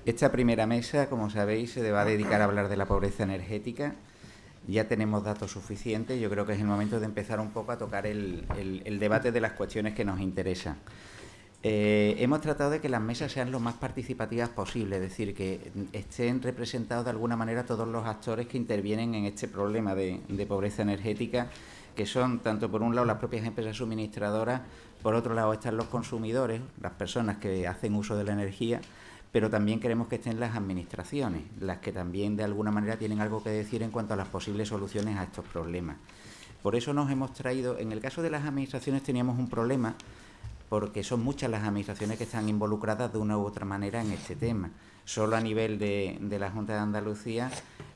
Esta primera mesa, como sabéis, se va a dedicar a hablar de la pobreza energética. Ya tenemos datos suficientes. Yo creo que es el momento de empezar un poco a tocar el debate de las cuestiones que nos interesan. Hemos tratado de que las mesas sean lo más participativas posible, es decir, que estén representados de alguna manera todos los actores que intervienen en este problema de pobreza energética, que son tanto por un lado las propias empresas suministradoras, por otro lado están los consumidores, las personas que hacen uso de la energía, pero también queremos que estén las administraciones, las que también de alguna manera tienen algo que decir en cuanto a las posibles soluciones a estos problemas. Por eso nos hemos traído, en el caso de las administraciones teníamos un problema, porque son muchas las administraciones que están involucradas de una u otra manera en este tema. Solo a nivel de la Junta de Andalucía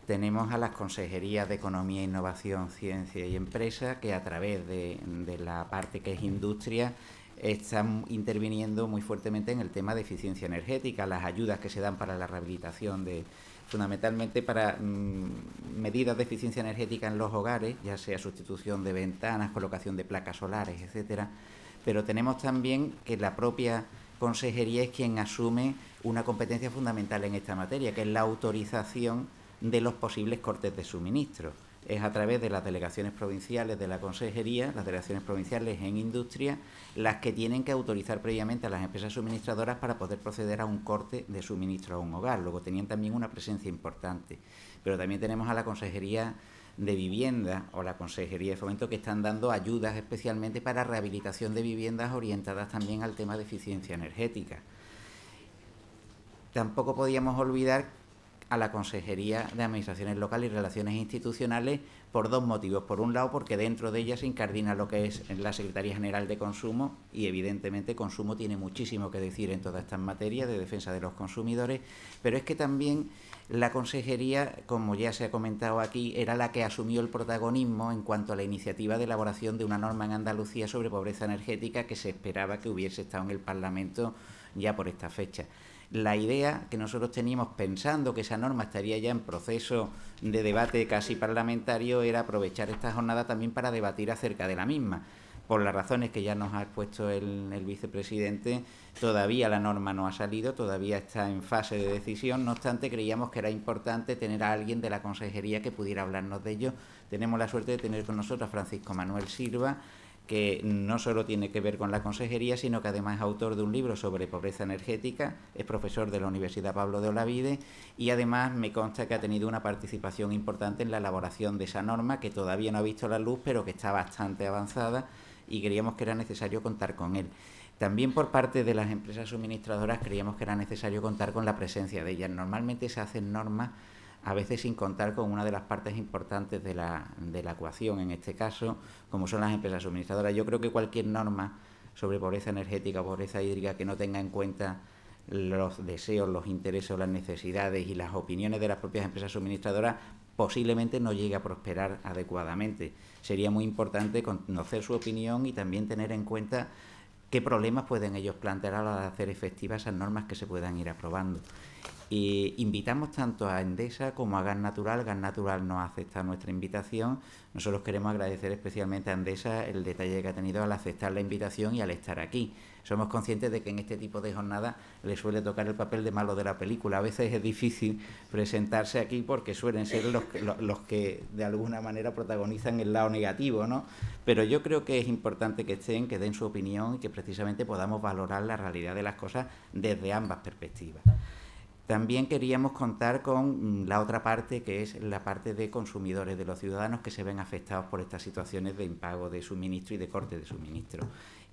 tenemos a las consejerías de Economía, Innovación, Ciencia y Empresa, que a través de la parte que es industria están interviniendo muy fuertemente en el tema de eficiencia energética, las ayudas que se dan para la rehabilitación fundamentalmente para medidas de eficiencia energética en los hogares, ya sea sustitución de ventanas, colocación de placas solares, etcétera. Pero tenemos también que la propia consejería es quien asume una competencia fundamental en esta materia, que es la autorización de los posibles cortes de suministro. Es a través de las delegaciones provinciales de la consejería, las delegaciones provinciales en industria, las que tienen que autorizar previamente a las empresas suministradoras para poder proceder a un corte de suministro a un hogar. Luego tenían también una presencia importante. Pero también tenemos a la consejería de vivienda o la Consejería de Fomento, que están dando ayudas especialmente para rehabilitación de viviendas orientadas también al tema de eficiencia energética. Tampoco podíamos olvidar a la Consejería de Administraciones Locales y Relaciones Institucionales por dos motivos. Por un lado, porque dentro de ella se incardina lo que es la Secretaría General de Consumo y, evidentemente, Consumo tiene muchísimo que decir en todas estas materias de defensa de los consumidores, pero es que también la Consejería, como ya se ha comentado aquí, era la que asumió el protagonismo en cuanto a la iniciativa de elaboración de una norma en Andalucía sobre pobreza energética que se esperaba que hubiese estado en el Parlamento ya por esta fecha. La idea que nosotros teníamos, pensando que esa norma estaría ya en proceso de debate casi parlamentario, era aprovechar esta jornada también para debatir acerca de la misma. Por las razones que ya nos ha expuesto el vicepresidente, todavía la norma no ha salido, todavía está en fase de decisión. No obstante, creíamos que era importante tener a alguien de la consejería que pudiera hablarnos de ello. Tenemos la suerte de tener con nosotros a Francisco Manuel Silva, que no solo tiene que ver con la consejería, sino que además es autor de un libro sobre pobreza energética, es profesor de la Universidad Pablo de Olavide y además me consta que ha tenido una participación importante en la elaboración de esa norma, que todavía no ha visto la luz, pero que está bastante avanzada y creíamos que era necesario contar con él. También por parte de las empresas suministradoras creíamos que era necesario contar con la presencia de ellas. Normalmente se hacen normas a veces sin contar con una de las partes importantes de la ecuación, en este caso, como son las empresas suministradoras. Yo creo que cualquier norma sobre pobreza energética o pobreza hídrica que no tenga en cuenta los deseos, los intereses, las necesidades y las opiniones de las propias empresas suministradoras posiblemente no llegue a prosperar adecuadamente. Sería muy importante conocer su opinión y también tener en cuenta qué problemas pueden ellos plantear a la hora de hacer efectivas esas normas que se puedan ir aprobando. Invitamos tanto a Endesa como a Gas Natural. Gas Natural no acepta nuestra invitación. Nosotros queremos agradecer especialmente a Endesa el detalle que ha tenido al aceptar la invitación y al estar aquí. Somos conscientes de que en este tipo de jornadas le suele tocar el papel de malo de la película. A veces es difícil presentarse aquí porque suelen ser los que de alguna manera protagonizan el lado negativo, ¿no? Pero yo creo que es importante que estén, que den su opinión y que precisamente podamos valorar la realidad de las cosas desde ambas perspectivas. También queríamos contar con la otra parte, que es la parte de consumidores, de los ciudadanos que se ven afectados por estas situaciones de impago de suministro y de corte de suministro.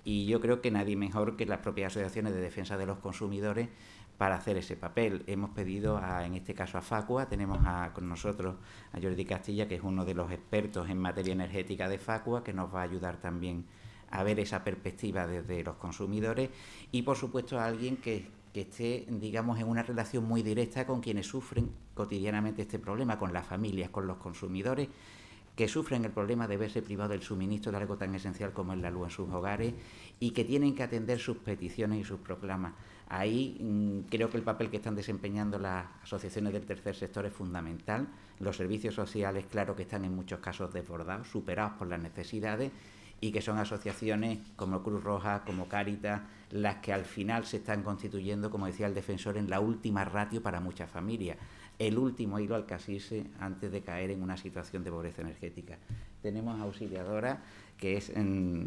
Y yo creo que nadie mejor que las propias asociaciones de defensa de los consumidores para hacer ese papel. Hemos pedido, en este caso a Facua, tenemos con nosotros a Jordi Castilla, que es uno de los expertos en materia energética de Facua, que nos va a ayudar también a ver esa perspectiva desde los consumidores y, por supuesto, a alguien que esté, digamos, en una relación muy directa con quienes sufren cotidianamente este problema, con las familias, con los consumidores que sufren el problema de verse privados del suministro de algo tan esencial como es la luz en sus hogares y que tienen que atender sus peticiones y sus proclamas. Ahí creo que el papel que están desempeñando las asociaciones del tercer sector es fundamental. Los servicios sociales, claro que están en muchos casos desbordados, superados por las necesidades, y que son asociaciones como Cruz Roja, como Cáritas, las que al final se están constituyendo, como decía el defensor, en la última ratio para muchas familias, el último hilo al que asirse antes de caer en una situación de pobreza energética. Tenemos auxiliadoras, que es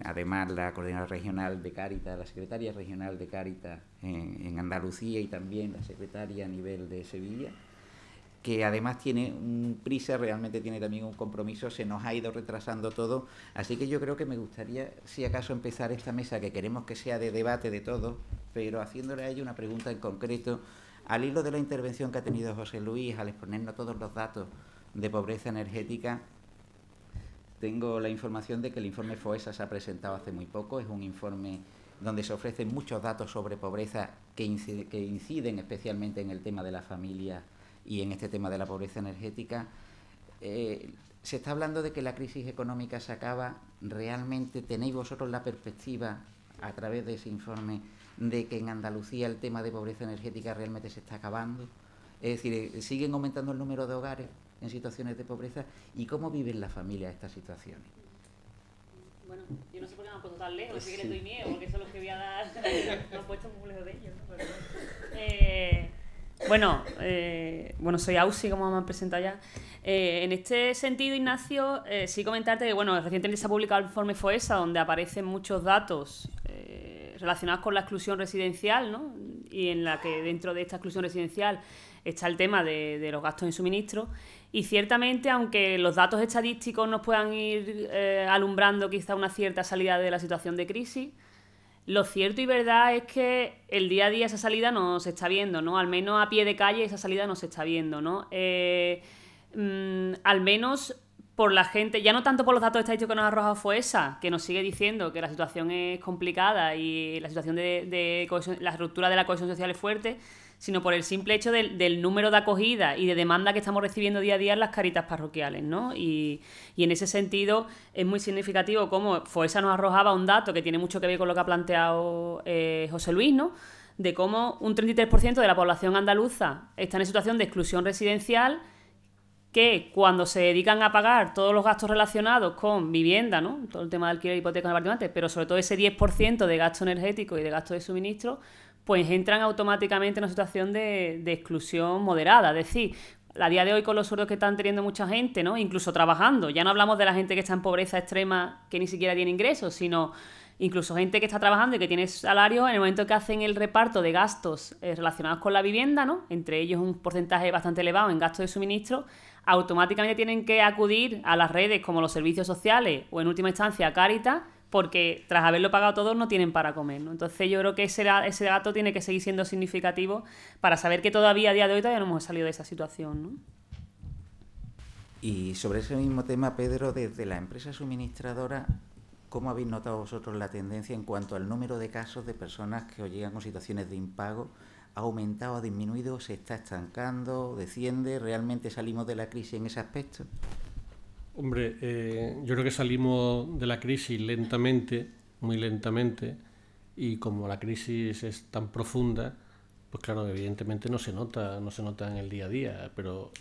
además la coordinadora regional de Cáritas, la secretaria regional de Cáritas en Andalucía y también la secretaria a nivel de Sevilla, que además tiene un prisa, realmente tiene también un compromiso, se nos ha ido retrasando todo, así que yo creo que me gustaría, si acaso, empezar esta mesa, que queremos que sea de debate de todos, pero haciéndole a ella una pregunta en concreto, al hilo de la intervención que ha tenido José Luis, al exponernos todos los datos de pobreza energética. Tengo la información de que el informe FOESA se ha presentado hace muy poco, es un informe donde se ofrecen muchos datos sobre pobreza que inciden especialmente en el tema de la familia y en este tema de la pobreza energética. Se está hablando de que la crisis económica se acaba. ¿Realmente tenéis vosotros la perspectiva, a través de ese informe, de que en Andalucía el tema de pobreza energética realmente se está acabando? Es decir, ¿siguen aumentando el número de hogares en situaciones de pobreza? ¿Y cómo viven las familias estas situaciones? Bueno, yo no sé por qué me han puesto tan lejos, sí que les doy miedo, porque eso es lo que voy a dar, me han puesto muy lejos de ellos, ¿no? Pero, bueno, soy Ausi, como me han presentado ya. En este sentido, Ignacio, sí comentarte que, bueno, recientemente se ha publicado el informe FOESA, donde aparecen muchos datos relacionados con la exclusión residencial, ¿no? Y en la que dentro de esta exclusión residencial está el tema de los gastos en suministro. Y ciertamente, aunque los datos estadísticos nos puedan ir alumbrando quizá una cierta salida de la situación de crisis, lo cierto y verdad es que el día a día esa salida no se está viendo, ¿no? Al menos a pie de calle esa salida no se está viendo, ¿no? Al menos por la gente, ya no tanto por los datos estadísticos que nos ha arrojado FOESA, que nos sigue diciendo que la situación es complicada y la situación de cohesión, la ruptura de la cohesión social es fuerte, sino por el simple hecho del número de acogida y de demanda que estamos recibiendo día a día en las Cáritas parroquiales, ¿no? Y en ese sentido es muy significativo cómo FOESA nos arrojaba un dato que tiene mucho que ver con lo que ha planteado José Luis, ¿no? De cómo un 33% de la población andaluza está en situación de exclusión residencial, que cuando se dedican a pagar todos los gastos relacionados con vivienda, ¿no? Todo el tema de alquiler, hipoteca, apartamentos, pero sobre todo ese 10% de gasto energético y de gasto de suministro, pues entran automáticamente en una situación de exclusión moderada. Es decir, a día de hoy, con los sueldos que están teniendo mucha gente, ¿no? Incluso trabajando, ya no hablamos de la gente que está en pobreza extrema, que ni siquiera tiene ingresos, sino incluso gente que está trabajando y que tiene salario, en el momento que hacen el reparto de gastos relacionados con la vivienda, ¿no? Entre ellos un porcentaje bastante elevado en gastos de suministro, automáticamente tienen que acudir a las redes como los servicios sociales o en última instancia a Cáritas, porque tras haberlo pagado todos no tienen para comer, ¿no? Entonces yo creo que ese dato tiene que seguir siendo significativo para saber que todavía a día de hoy todavía no hemos salido de esa situación, ¿no? Y sobre ese mismo tema, Pedro, desde la empresa suministradora, ¿cómo habéis notado vosotros la tendencia en cuanto al número de casos de personas que os llegan con situaciones de impago? ¿Ha aumentado, ha disminuido, se está estancando, desciende? ¿Realmente salimos de la crisis en ese aspecto? Hombre, yo creo que salimos de la crisis lentamente, muy lentamente, y como la crisis es tan profunda, pues claro, evidentemente no se nota en el día a día, pero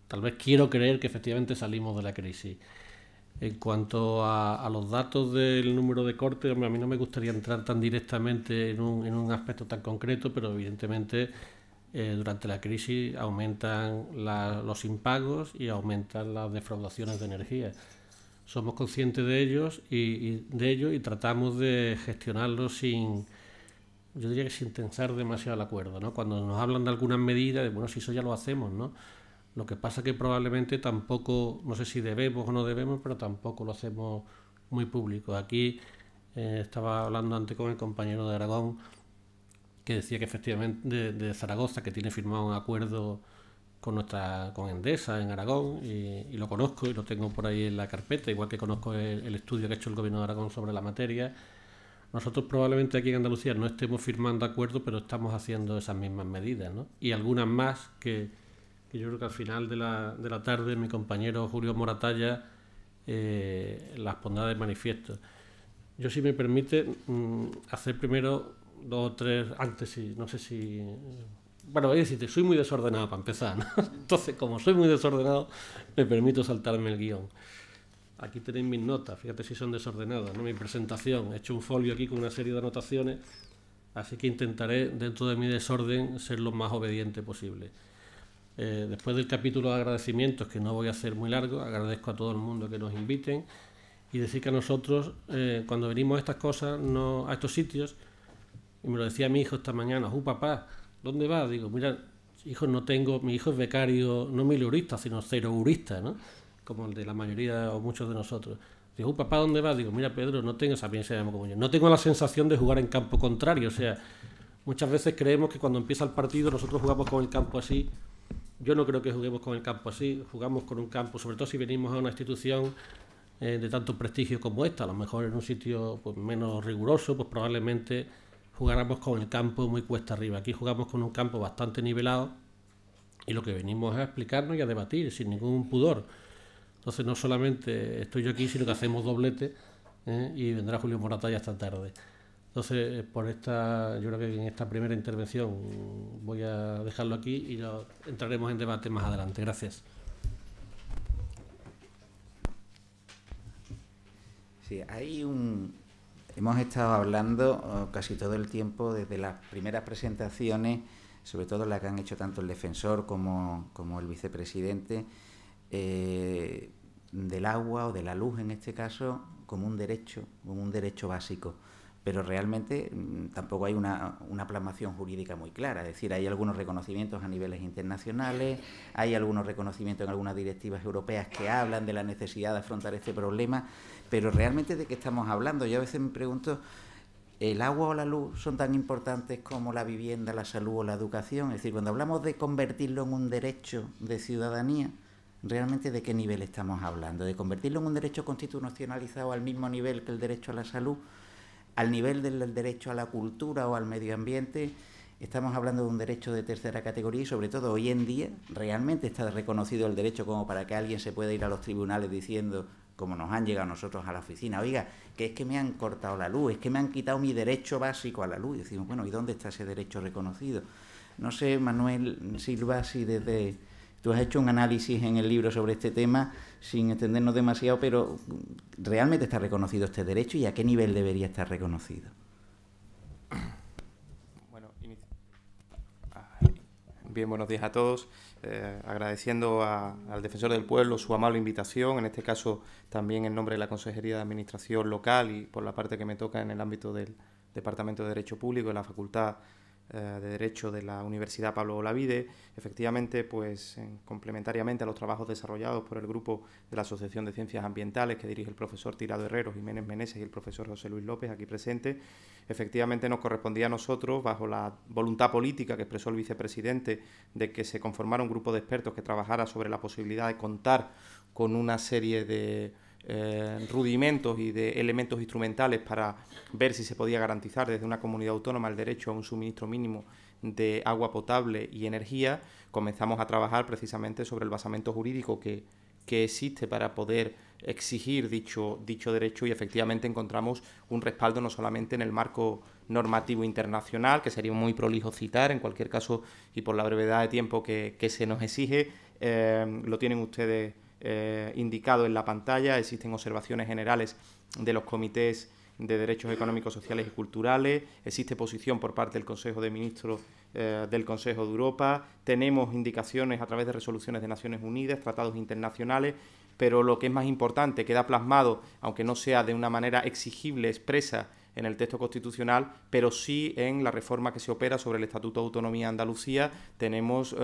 tal vez quiero creer que efectivamente salimos de la crisis. En cuanto a los datos del número de cortes, a mí no me gustaría entrar tan directamente en un aspecto tan concreto, pero evidentemente durante la crisis aumentan los impagos y aumentan las defraudaciones de energía. Somos conscientes de ellos y tratamos de gestionarlos sin tensar demasiado el acuerdo, ¿no? Cuando nos hablan de algunas medidas, bueno, si eso ya lo hacemos, ¿no? Lo que pasa que probablemente tampoco, no sé si debemos o no debemos, pero tampoco lo hacemos muy público. Aquí estaba hablando antes con el compañero de Aragón, que decía que efectivamente de Zaragoza, que tiene firmado un acuerdo con Endesa en Aragón, y lo conozco y lo tengo por ahí en la carpeta, igual que conozco el estudio que ha hecho el Gobierno de Aragón sobre la materia. Nosotros probablemente aquí en Andalucía no estemos firmando acuerdos, pero estamos haciendo esas mismas medidas, ¿no? Y algunas más que yo creo que al final de la tarde mi compañero Julio Moratalla las pondrá de manifiesto. Yo, si me permite, hacer primero 2 o 3, antes, sí, no sé si... Bueno, voy a decirte, soy muy desordenado para empezar, ¿no? Entonces, como soy muy desordenado, me permito saltarme el guión. Aquí tenéis mis notas, fíjate si son desordenadas, ¿no? Mi presentación, he hecho un folio aquí con una serie de anotaciones, así que intentaré, dentro de mi desorden, ser lo más obediente posible. Después del capítulo de agradecimientos, que no voy a hacer muy largo, agradezco a todo el mundo que nos inviten y decir que a nosotros, cuando venimos a estas cosas, a estos sitios, y me lo decía mi hijo esta mañana, papá, ¿dónde vas? Digo, mira, hijo, no tengo, mi hijo es becario, no mileurista, sino cerourista, ¿no? Como el de la mayoría o muchos de nosotros. Digo, papá, ¿dónde vas? Digo, mira, Pedro, no tengo, también se llama como yo, no tengo la sensación de jugar en campo contrario, o sea, muchas veces creemos que cuando empieza el partido nosotros jugamos con el campo así. Yo no creo que juguemos con el campo así, jugamos con un campo, sobre todo si venimos a una institución de tanto prestigio como esta, a lo mejor en un sitio pues, menos riguroso, pues probablemente jugáramos con el campo muy cuesta arriba. Aquí jugamos con un campo bastante nivelado y lo que venimos es a explicarnos y a debatir sin ningún pudor. Entonces no solamente estoy yo aquí, sino que hacemos doblete y vendrá Julio Morata ya esta tarde. Entonces, yo creo que en esta primera intervención voy a dejarlo aquí y entraremos en debate más adelante. Gracias. Sí, hemos estado hablando casi todo el tiempo desde las primeras presentaciones, sobre todo las que han hecho tanto el defensor como el vicepresidente, del agua o de la luz en este caso como un derecho básico. Pero realmente tampoco hay una plasmación jurídica muy clara. Es decir, hay algunos reconocimientos a niveles internacionales, hay algunos reconocimientos en algunas directivas europeas que hablan de la necesidad de afrontar este problema, pero realmente ¿de qué estamos hablando? Yo a veces me pregunto, ¿el agua o la luz son tan importantes como la vivienda, la salud o la educación? Es decir, cuando hablamos de convertirlo en un derecho de ciudadanía, ¿realmente de qué nivel estamos hablando? ¿De convertirlo en un derecho constitucionalizado al mismo nivel que el derecho a la salud? Al nivel del derecho a la cultura o al medio ambiente, estamos hablando de un derecho de tercera categoría y sobre todo hoy en día realmente está reconocido el derecho como para que alguien se pueda ir a los tribunales diciendo, como nos han llegado a nosotros a la oficina, oiga, que es que me han cortado la luz, es que me han quitado mi derecho básico a la luz. Y decimos, bueno, ¿y dónde está ese derecho reconocido? No sé, Manuel Silva, si tú has hecho un análisis en el libro sobre este tema, sin extendernos demasiado, pero ¿realmente está reconocido este derecho y a qué nivel debería estar reconocido? Bueno, bien, buenos días a todos. Agradeciendo al Defensor del Pueblo su amable invitación, en este caso también en nombre de la Consejería de Administración Local y por la parte que me toca en el ámbito del Departamento de Derecho Público de la Facultad de Derecho de la Universidad Pablo Olavide. Efectivamente, pues complementariamente a los trabajos desarrollados por el grupo de la Asociación de Ciencias Ambientales que dirige el profesor Tirado Herrero, Jiménez Meneses y el profesor José Luis López, aquí presente, efectivamente nos correspondía a nosotros, bajo la voluntad política que expresó el vicepresidente de que se conformara un grupo de expertos que trabajara sobre la posibilidad de contar con una serie de rudimentos y de elementos instrumentales para ver si se podía garantizar desde una comunidad autónoma el derecho a un suministro mínimo de agua potable y energía. Comenzamos a trabajar precisamente sobre el basamento jurídico que existe para poder exigir dicho derecho y efectivamente encontramos un respaldo no solamente en el marco normativo internacional, que sería muy prolijo citar, en cualquier caso y por la brevedad de tiempo que se nos exige, lo tienen ustedes indicado en la pantalla. Existen observaciones generales de los comités de derechos económicos, sociales y culturales, existe posición por parte del Consejo de Ministros del Consejo de Europa, tenemos indicaciones a través de resoluciones de Naciones Unidas, tratados internacionales, pero lo que es más importante, queda plasmado, aunque no sea de una manera exigible, expresa en el texto constitucional, pero sí en la reforma que se opera sobre el Estatuto de Autonomía de Andalucía tenemos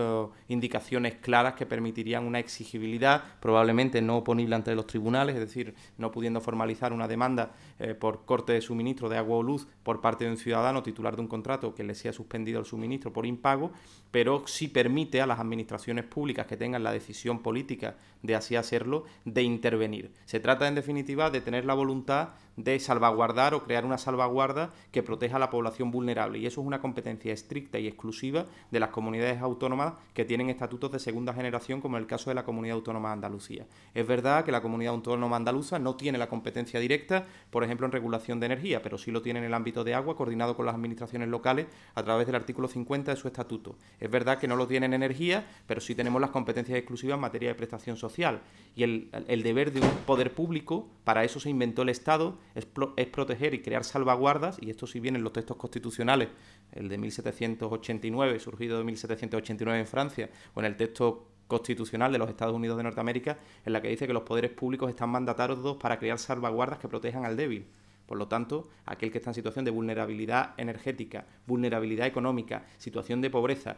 indicaciones claras que permitirían una exigibilidad, probablemente no oponible ante los tribunales, es decir, no pudiendo formalizar una demanda por corte de suministro de agua o luz por parte de un ciudadano titular de un contrato que le sea suspendido el suministro por impago, pero sí permite a las administraciones públicas que tengan la decisión política de así hacerlo, de intervenir. Se trata, en definitiva, de tener la voluntad de salvaguardar o crear una salvaguarda que proteja a la población vulnerable, y eso es una competencia estricta y exclusiva de las comunidades autónomas que tienen estatutos de segunda generación, como en el caso de la Comunidad Autónoma de Andalucía. Es verdad que la Comunidad Autónoma Andaluza no tiene la competencia directa, por ejemplo, en regulación de energía, pero sí lo tiene en el ámbito de agua, coordinado con las administraciones locales a través del artículo 50 de su estatuto. Es verdad que no lo tiene en energía, pero sí tenemos las competencias exclusivas en materia de prestación social. Y el deber de un poder público, para eso se inventó el Estado, es proteger y crear salvaguardas, y esto sí viene en los textos constitucionales, el de 1789, surgido de 1789 en Francia, o en el texto constitucional de los Estados Unidos de Norteamérica, en la que dice que los poderes públicos están mandatados para crear salvaguardas que protejan al débil. Por lo tanto, aquel que está en situación de vulnerabilidad energética, vulnerabilidad económica, situación de pobreza,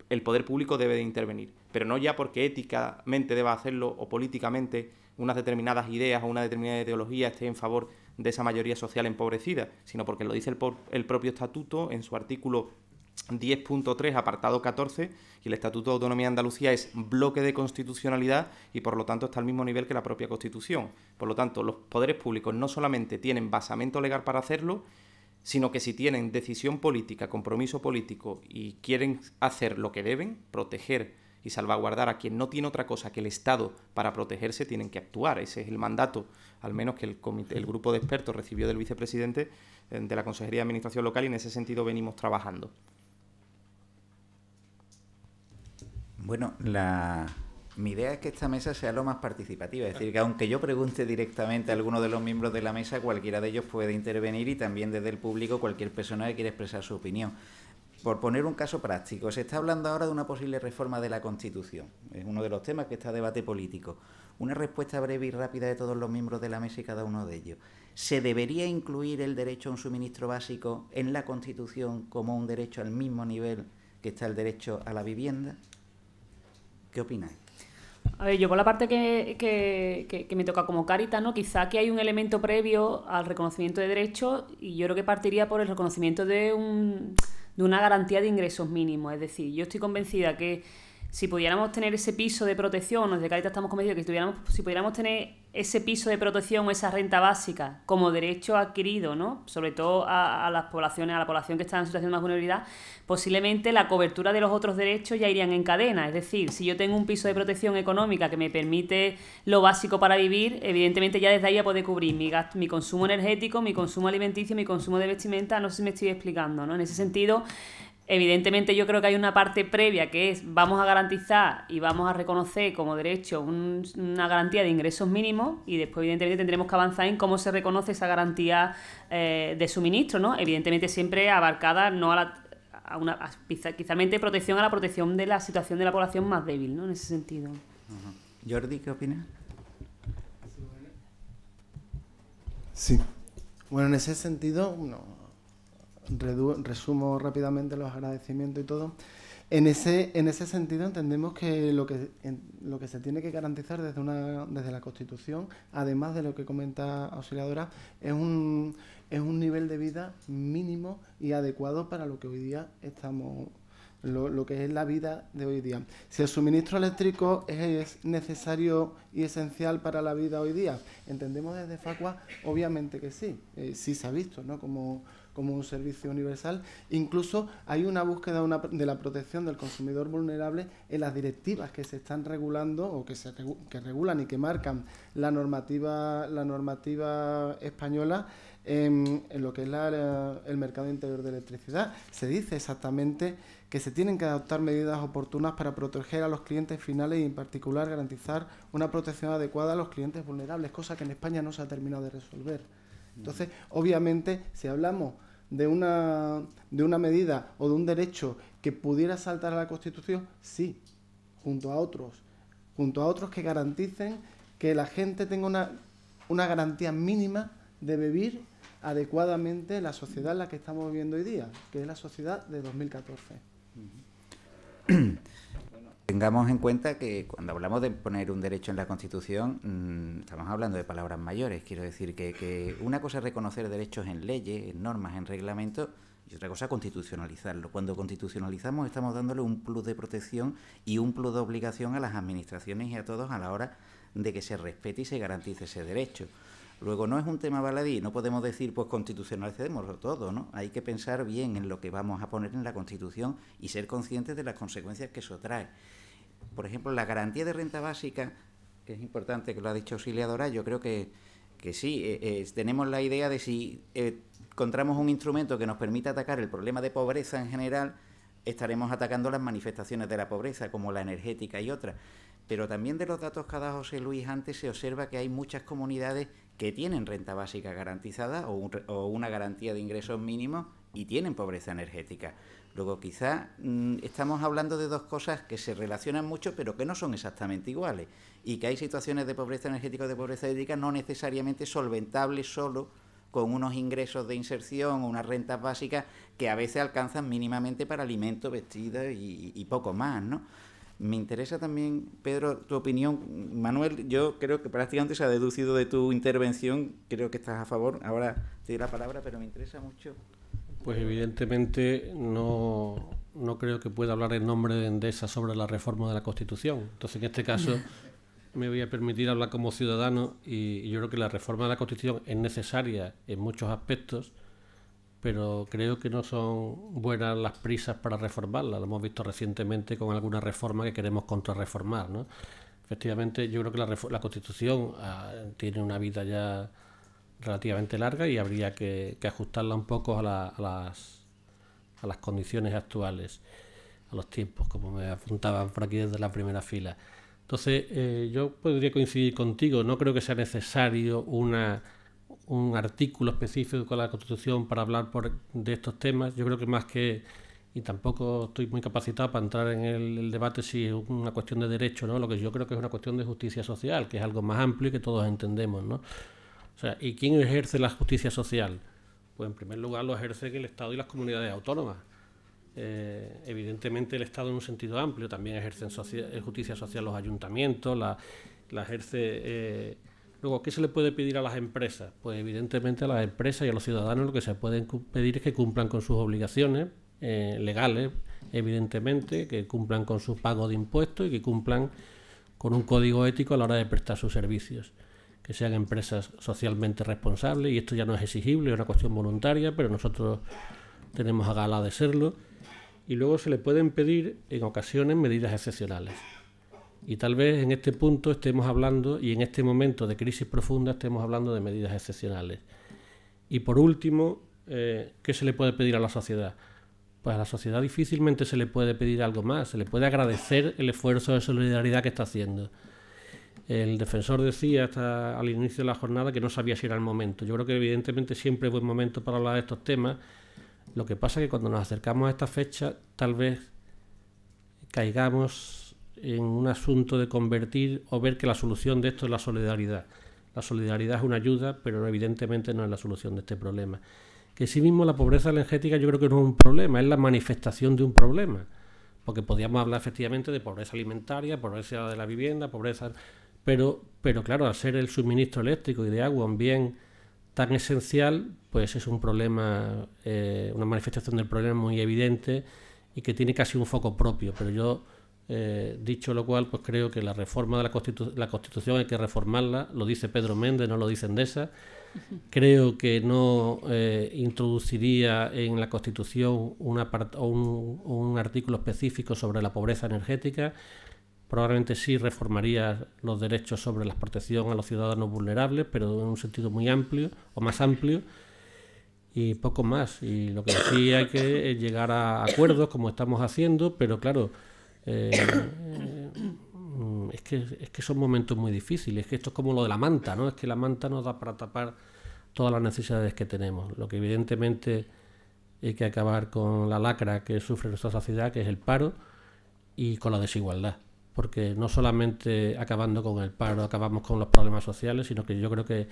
el poder público debe de intervenir, pero no ya porque éticamente deba hacerlo o políticamente unas determinadas ideas o una determinada ideología esté en favor de esa mayoría social empobrecida, sino porque lo dice el propio estatuto en su artículo 10.3, apartado 14, y el Estatuto de Autonomía de Andalucía es bloque de constitucionalidad y por lo tanto está al mismo nivel que la propia Constitución. Por lo tanto, los poderes públicos no solamente tienen basamento legal para hacerlo, sino que si tienen decisión política, compromiso político y quieren hacer lo que deben, proteger y salvaguardar a quien no tiene otra cosa que el Estado para protegerse, tienen que actuar. Ese es el mandato, al menos que el grupo de expertos recibió del vicepresidente de la Consejería de Administración Local, y en ese sentido venimos trabajando. Bueno, mi idea es que esta mesa sea lo más participativa, es decir, que aunque yo pregunte directamente a alguno de los miembros de la mesa, cualquiera de ellos puede intervenir, y también desde el público cualquier persona que quiera expresar su opinión. Por poner un caso práctico, se está hablando ahora de una posible reforma de la Constitución. Es uno de los temas que está a debate político. Una respuesta breve y rápida de todos los miembros de la mesa y cada uno de ellos. ¿Se debería incluir el derecho a un suministro básico en la Constitución como un derecho al mismo nivel que está el derecho a la vivienda? ¿Qué opináis? A ver, yo por la parte que me toca como Cáritas, ¿no? Quizá aquí hay un elemento previo al reconocimiento de derechos, y yo creo que partiría por el reconocimiento de una garantía de ingresos mínimos. Es decir, yo estoy convencida que si pudiéramos tener ese piso de protección, desde Cáritas estamos convencidos que si pudiéramos tener ese piso de protección o esa renta básica como derecho adquirido, ¿no? Sobre todo a las poblaciones, a la población que está en situación de más vulnerabilidad, posiblemente la cobertura de los otros derechos ya irían en cadena. Es decir, si yo tengo un piso de protección económica que me permite lo básico para vivir, evidentemente ya desde ahí ya puede cubrir mi consumo energético, mi consumo alimenticio, mi consumo de vestimenta. No sé si me estoy explicando, ¿no? En ese sentido, evidentemente yo creo que hay una parte previa que es vamos a garantizar y vamos a reconocer como derecho una garantía de ingresos mínimos, y después evidentemente tendremos que avanzar en cómo se reconoce esa garantía de suministro, ¿no? Evidentemente siempre abarcada no quizá protección a la protección de la situación de la población más débil, ¿no? En ese sentido. Jordi, ¿qué opinas? Sí. Bueno, en ese sentido, resumo rápidamente los agradecimientos y todo. En ese sentido entendemos que lo que se tiene que garantizar desde la Constitución, además de lo que comenta Auxiliadora, es un nivel de vida mínimo y adecuado para lo que hoy día estamos, lo que es la vida de hoy día. Si el suministro eléctrico es necesario y esencial para la vida hoy día, entendemos desde Facua obviamente que sí, sí se ha visto, ¿no? Como un servicio universal. Incluso hay una búsqueda de la protección del consumidor vulnerable en las directivas que se están regulando o que regulan y que marcan la normativa española en lo que es el mercado interior de electricidad. Se dice exactamente que se tienen que adoptar medidas oportunas para proteger a los clientes finales y en particular garantizar una protección adecuada a los clientes vulnerables, cosa que en España no se ha terminado de resolver. Entonces, obviamente, si hablamos de una medida o de un derecho que pudiera saltar a la Constitución, sí, junto a otros que garanticen que la gente tenga una garantía mínima de vivir adecuadamente en la sociedad en la que estamos viviendo hoy día, que es la sociedad de 2014. Tengamos en cuenta que cuando hablamos de poner un derecho en la Constitución, estamos hablando de palabras mayores. Quiero decir que una cosa es reconocer derechos en leyes, en normas, en reglamentos, y otra cosa constitucionalizarlo. Cuando constitucionalizamos estamos dándole un plus de protección y un plus de obligación a las administraciones y a todos a la hora de que se respete y se garantice ese derecho. Luego no es un tema baladí, no podemos decir pues constitucionalicémoslo todo, ¿no? Hay que pensar bien en lo que vamos a poner en la Constitución y ser conscientes de las consecuencias que eso trae. Por ejemplo, la garantía de renta básica, que es importante, que lo ha dicho Auxiliadora, yo creo que sí, tenemos la idea de si encontramos un instrumento que nos permita atacar el problema de pobreza en general, estaremos atacando las manifestaciones de la pobreza, como la energética y otras. Pero también de los datos que ha dado José Luis antes se observa que hay muchas comunidades que tienen renta básica garantizada o una garantía de ingresos mínimos y tienen pobreza energética. Luego quizá estamos hablando de dos cosas que se relacionan mucho pero que no son exactamente iguales y que hay situaciones de pobreza energética o de pobreza hídrica no necesariamente solventables solo con unos ingresos de inserción o unas rentas básicas que a veces alcanzan mínimamente para alimentos, vestidos y poco más, ¿no? Me interesa también, Pedro, tu opinión. Manuel, yo creo que prácticamente se ha deducido de tu intervención, creo que estás a favor. Ahora te doy la palabra, pero me interesa mucho. Pues evidentemente no creo que pueda hablar en nombre de Endesa sobre la reforma de la Constitución. Entonces, en este caso, me voy a permitir hablar como ciudadano y yo creo que la reforma de la Constitución es necesaria en muchos aspectos, pero creo que no son buenas las prisas para reformarla. Lo hemos visto recientemente con alguna reforma que queremos contrarreformar, ¿no? Efectivamente, yo creo que la Constitución tiene una vida ya relativamente larga y habría que ajustarla un poco a las condiciones actuales, a los tiempos, como me apuntaban por aquí desde la primera fila. Entonces, yo podría coincidir contigo. No creo que sea necesario un artículo específico de la Constitución para hablar de estos temas. Yo creo que más que, y tampoco estoy muy capacitado para entrar en el debate si es una cuestión de derecho, ¿no? Lo que yo creo que es una cuestión de justicia social, que es algo más amplio y que todos entendemos, ¿no? O sea, ¿y quién ejerce la justicia social? Pues en primer lugar lo ejercen el Estado y las comunidades autónomas. Evidentemente el Estado en un sentido amplio también ejercen justicia social los ayuntamientos, la ejerce... Luego, ¿qué se le puede pedir a las empresas? Pues evidentemente a las empresas y a los ciudadanos lo que se puede pedir es que cumplan con sus obligaciones legales, evidentemente, que cumplan con su pago de impuestos y que cumplan con un código ético a la hora de prestar sus servicios, que sean empresas socialmente responsables, y esto ya no es exigible, es una cuestión voluntaria, pero nosotros tenemos a gala de serlo. Y luego se le pueden pedir en ocasiones medidas excepcionales. Y tal vez en este punto estemos hablando, y en este momento de crisis profunda estemos hablando de medidas excepcionales. Y por último, ¿qué se le puede pedir a la sociedad? Pues a la sociedad difícilmente se le puede pedir algo más, se le puede agradecer el esfuerzo de solidaridad que está haciendo. El defensor decía hasta al inicio de la jornada que no sabía si era el momento. Yo creo que evidentemente siempre es buen momento para hablar de estos temas. Lo que pasa es que cuando nos acercamos a esta fecha tal vez caigamos en un asunto de convertir o ver que la solución de esto es la solidaridad. La solidaridad es una ayuda, pero evidentemente no es la solución de este problema. Que sí mismo la pobreza energética yo creo que no es un problema, es la manifestación de un problema. Porque podríamos hablar efectivamente de pobreza alimentaria, pobreza de la vivienda, pobreza... Pero claro, al ser el suministro eléctrico y de agua un bien tan esencial, pues es un problema, una manifestación del problema muy evidente y que tiene casi un foco propio. Pero yo... dicho lo cual, pues creo que la reforma de la Constitución hay que reformarla, lo dice Pedro Méndez, no lo dice Endesa. Creo que no introduciría en la Constitución un artículo específico sobre la pobreza energética. Probablemente sí reformaría los derechos sobre la protección a los ciudadanos vulnerables, pero en un sentido muy amplio o más amplio. Y poco más. Y lo que sí hay que es llegar a acuerdos como estamos haciendo, pero claro, es que son momentos muy difíciles. Es que esto es como lo de la manta, ¿no? Es que la manta nos da para tapar todas las necesidades que tenemos. Lo que evidentemente hay que acabar con la lacra que sufre nuestra sociedad, que es el paro, y con la desigualdad. Porque no solamente acabando con el paro acabamos con los problemas sociales, sino que yo creo que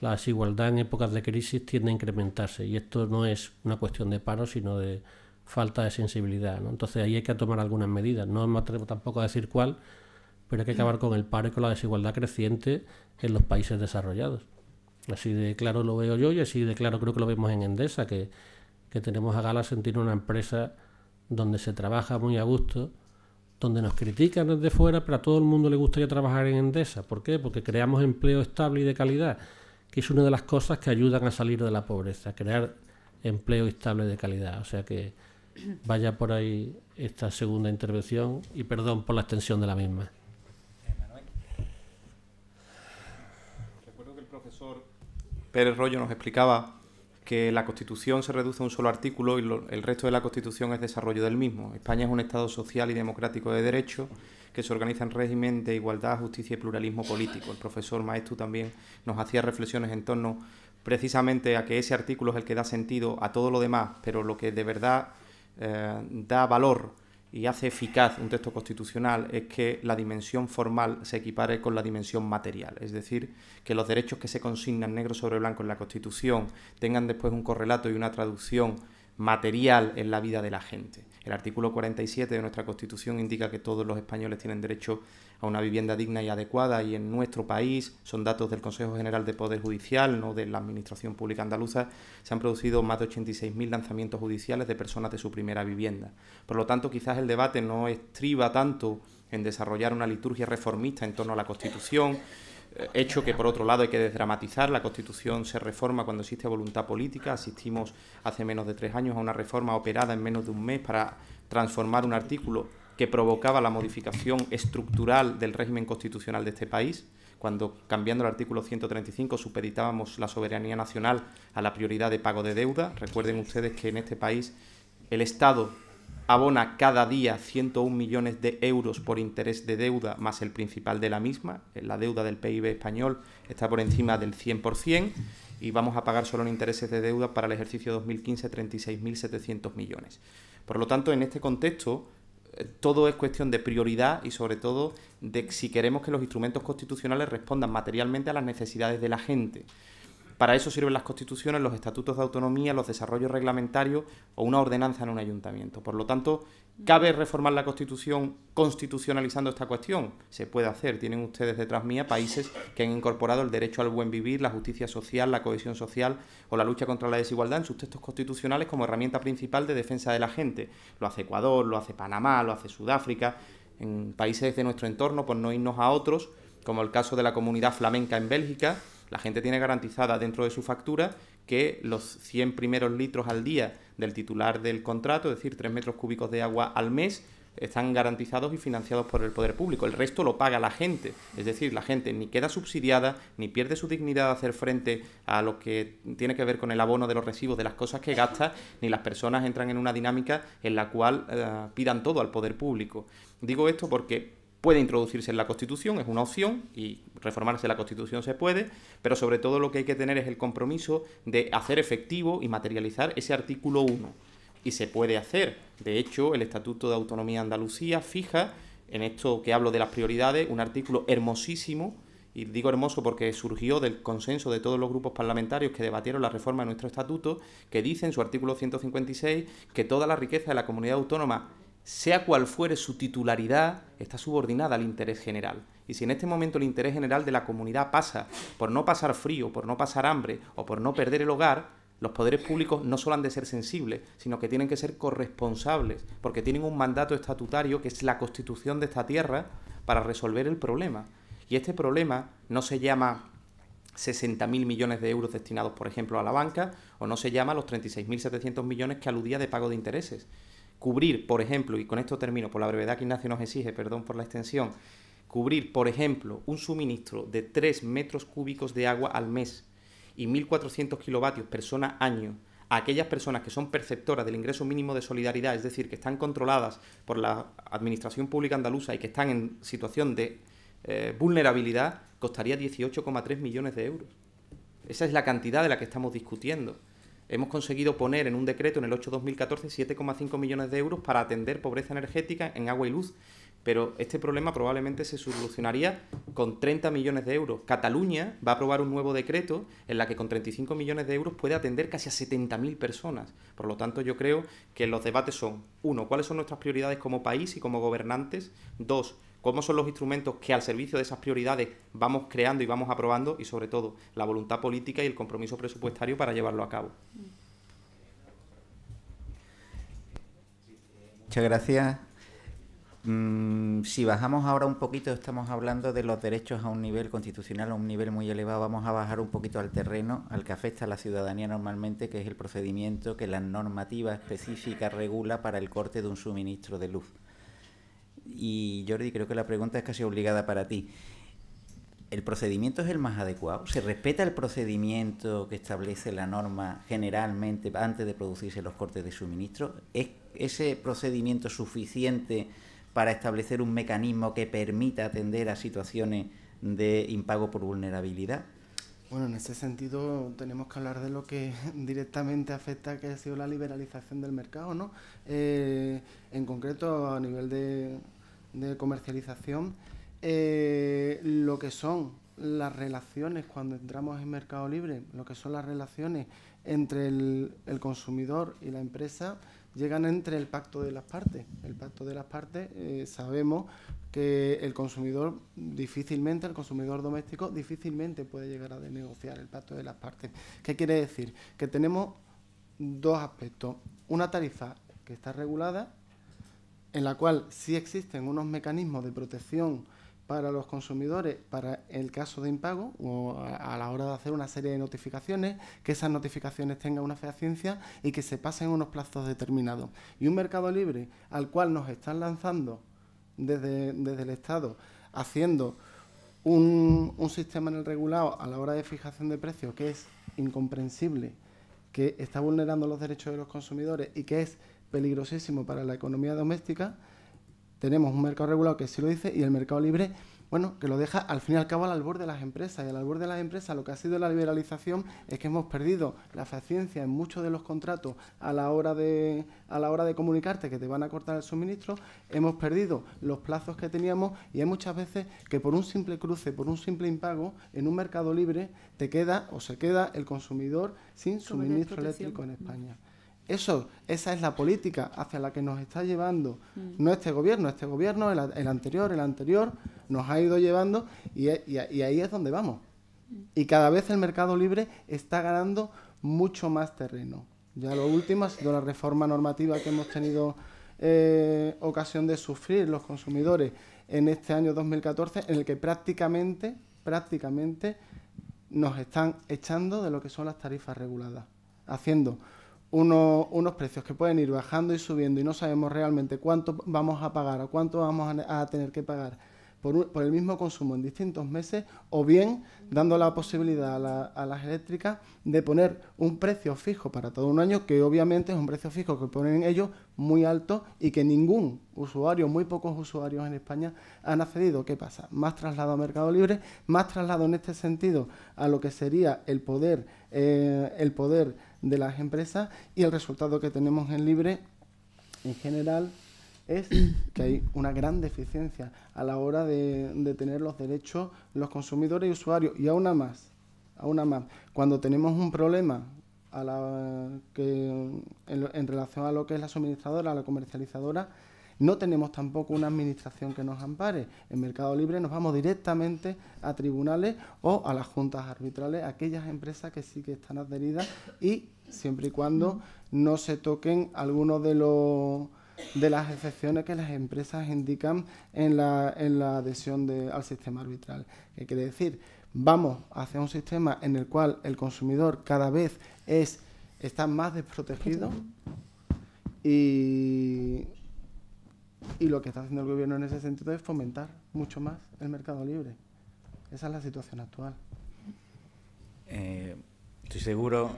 la desigualdad en épocas de crisis tiende a incrementarse. Y esto no es una cuestión de paro, sino de falta de sensibilidad, ¿no? Entonces ahí hay que tomar algunas medidas. No me atrevo tampoco a decir cuál, pero hay que acabar con el paro y con la desigualdad creciente en los países desarrollados. Así de claro lo veo yo y así de claro creo que lo vemos en Endesa, que tenemos a gala sentir una empresa donde se trabaja muy a gusto, donde nos critican desde fuera, pero a todo el mundo le gustaría trabajar en Endesa. ¿Por qué? Porque creamos empleo estable y de calidad, que es una de las cosas que ayudan a salir de la pobreza, crear empleo estable de calidad. O sea que vaya por ahí esta segunda intervención y perdón por la extensión de la misma. Recuerdo que el profesor Pérez Royo nos explicaba que la Constitución se reduce a un solo artículo y el resto de la Constitución es desarrollo del mismo. España es un Estado social y democrático de derecho que se organiza en régimen de igualdad, justicia y pluralismo político. El profesor Maestu también nos hacía reflexiones en torno precisamente a que ese artículo es el que da sentido a todo lo demás, pero lo que de verdad da valor y hace eficaz un texto constitucional es que la dimensión formal se equipare con la dimensión material, es decir, que los derechos que se consignan negro sobre blanco en la Constitución tengan después un correlato y una traducción material en la vida de la gente. El artículo 47 de nuestra Constitución indica que todos los españoles tienen derecho a una vivienda digna y adecuada, y en nuestro país, son datos del Consejo General de Poder Judicial, no de la Administración Pública Andaluza, se han producido más de 86.000 lanzamientos judiciales de personas de su primera vivienda. Por lo tanto, quizás el debate no estriba tanto en desarrollar una liturgia reformista en torno a la Constitución, hecho que por otro lado hay que desdramatizar. La Constitución se reforma cuando existe voluntad política. Asistimos hace menos de 3 años a una reforma operada en menos de un mes para transformar un artículo que provocaba la modificación estructural del régimen constitucional de este país, cuando cambiando el artículo 135 supeditábamos la soberanía nacional a la prioridad de pago de deuda. Recuerden ustedes que en este país el Estado abona cada día 101 millones de euros por interés de deuda más el principal de la misma. La deuda del PIB español está por encima del 100% y vamos a pagar solo en intereses de deuda para el ejercicio 2015 36.700 millones. Por lo tanto, en este contexto, todo es cuestión de prioridad y sobre todo de si queremos que los instrumentos constitucionales respondan materialmente a las necesidades de la gente. Para eso sirven las constituciones, los estatutos de autonomía, los desarrollos reglamentarios o una ordenanza en un ayuntamiento. Por lo tanto, ¿cabe reformar la Constitución constitucionalizando esta cuestión? Se puede hacer. Tienen ustedes detrás mía países que han incorporado el derecho al buen vivir, la justicia social, la cohesión social o la lucha contra la desigualdad en sus textos constitucionales como herramienta principal de defensa de la gente. Lo hace Ecuador, lo hace Panamá, lo hace Sudáfrica. En países de nuestro entorno, por no irnos a otros, como el caso de la comunidad flamenca en Bélgica, la gente tiene garantizada dentro de su factura que los 100 primeros litros al día del titular del contrato, es decir, 3 metros cúbicos de agua al mes, están garantizados y financiados por el poder público. El resto lo paga la gente, es decir, la gente ni queda subsidiada, ni pierde su dignidad de hacer frente a lo que tiene que ver con el abono de los recibos de las cosas que gasta, ni las personas entran en una dinámica en la cual pidan todo al poder público. Digo esto porque puede introducirse en la Constitución, es una opción, y reformarse la Constitución se puede, pero sobre todo lo que hay que tener es el compromiso de hacer efectivo y materializar ese artículo 1. Y se puede hacer. De hecho, el Estatuto de Autonomía de Andalucía fija, en esto que hablo de las prioridades, un artículo hermosísimo, y digo hermoso porque surgió del consenso de todos los grupos parlamentarios que debatieron la reforma de nuestro estatuto, que dice en su artículo 156 que toda la riqueza de la comunidad autónoma, sea cual fuere su titularidad, está subordinada al interés general. Y si en este momento el interés general de la comunidad pasa por no pasar frío, por no pasar hambre o por no perder el hogar, los poderes públicos no solo han de ser sensibles, sino que tienen que ser corresponsables, porque tienen un mandato estatutario que es la Constitución de esta tierra para resolver el problema. Y este problema no se llama 60.000 millones de euros destinados, por ejemplo, a la banca, o no se llama los 36.700 millones que aludía de pago de intereses. Cubrir, por ejemplo, y con esto termino por la brevedad que Ignacio nos exige, perdón por la extensión, cubrir, por ejemplo, un suministro de 3 metros cúbicos de agua al mes y 1.400 kilovatios persona año a aquellas personas que son perceptoras del ingreso mínimo de solidaridad, es decir, que están controladas por la Administración Pública Andaluza y que están en situación de vulnerabilidad, costaría 18,3 millones de euros. Esa es la cantidad de la que estamos discutiendo. Hemos conseguido poner en un decreto en el 8/2014 7,5 millones de euros para atender pobreza energética en agua y luz, pero este problema probablemente se solucionaría con 30 millones de euros. Cataluña va a aprobar un nuevo decreto en la que con 35 millones de euros puede atender casi a 70.000 personas. Por lo tanto, yo creo que los debates son, 1, ¿cuáles son nuestras prioridades como país y como gobernantes? 2, ¿cómo son los instrumentos que al servicio de esas prioridades vamos creando y vamos aprobando? Y sobre todo, la voluntad política y el compromiso presupuestario para llevarlo a cabo. Muchas gracias. Si bajamos ahora un poquito, estamos hablando de los derechos a un nivel constitucional, a un nivel muy elevado. Vamos a bajar un poquito al terreno al que afecta a la ciudadanía normalmente, que es el procedimiento que la normativa específica regula para el corte de un suministro de luz. Y Jordi, creo que la pregunta es casi obligada para ti. ¿El procedimiento es el más adecuado? ¿Se respeta el procedimiento que establece la norma generalmente antes de producirse los cortes de suministro? ¿Es ese procedimiento suficiente para establecer un mecanismo que permita atender a situaciones de impago por vulnerabilidad? Bueno, en ese sentido tenemos que hablar de lo que directamente afecta, que ha sido la liberalización del mercado, ¿no? En concreto, a nivel de comercialización, lo que son las relaciones cuando entramos en mercado libre, lo que son las relaciones entre el consumidor y la empresa, llegan entre el pacto de las partes. El pacto de las partes, sabemos que el consumidor doméstico difícilmente puede llegar a negociar el pacto de las partes. ¿Qué quiere decir? Que tenemos dos aspectos. Una tarifa que está regulada, en la cual sí existen unos mecanismos de protección para los consumidores para el caso de impago o a la hora de hacer una serie de notificaciones, que esas notificaciones tengan una fehaciencia y que se pasen unos plazos determinados. Y un mercado libre al cual nos están lanzando desde el Estado, haciendo un sistema en el regulado a la hora de fijación de precios que es incomprensible, que está vulnerando los derechos de los consumidores y que es peligrosísimo para la economía doméstica. Tenemos un mercado regulado que sí lo dice y el mercado libre, bueno, que lo deja al fin y al cabo al albur de las empresas. Y al albur de las empresas lo que ha sido la liberalización es que hemos perdido la fehaciencia en muchos de los contratos a la hora de comunicarte que te van a cortar el suministro. Hemos perdido los plazos que teníamos y hay muchas veces que por un simple cruce, por un simple impago, en un mercado libre se queda el consumidor sin suministro eléctrico en España. Esa es la política hacia la que nos está llevando no este gobierno, el anterior nos ha ido llevando y ahí es donde vamos. Y cada vez el mercado libre está ganando mucho más terreno. Ya lo último ha sido la reforma normativa que hemos tenido ocasión de sufrir los consumidores en este año 2014, en el que prácticamente nos están echando de lo que son las tarifas reguladas, haciendo unos precios que pueden ir bajando y subiendo y no sabemos realmente cuánto vamos a pagar o cuánto vamos a tener que pagar por el mismo consumo en distintos meses, o bien dando la posibilidad a las eléctricas de poner un precio fijo para todo un año, que obviamente es un precio fijo que ponen ellos muy alto y que ningún usuario, muy pocos usuarios en España han accedido. ¿Qué pasa? Más traslado a mercado libre, más traslado en este sentido a lo que sería el poder de las empresas, y el resultado que tenemos en libre en general es que hay una gran deficiencia a la hora de tener los derechos los consumidores y usuarios. Y aún más, cuando tenemos un problema en relación a lo que es la suministradora, la comercializadora, no tenemos tampoco una administración que nos ampare. En mercado libre nos vamos directamente a tribunales o a las juntas arbitrales, aquellas empresas que sí que están adheridas, y siempre y cuando no se toquen algunos de las excepciones que las empresas indican en la adhesión al sistema arbitral. ¿Qué quiere decir? Vamos hacia un sistema en el cual el consumidor cada vez está más desprotegido y lo que está haciendo el gobierno en ese sentido es fomentar mucho más el mercado libre. Esa es la situación actual. Estoy seguro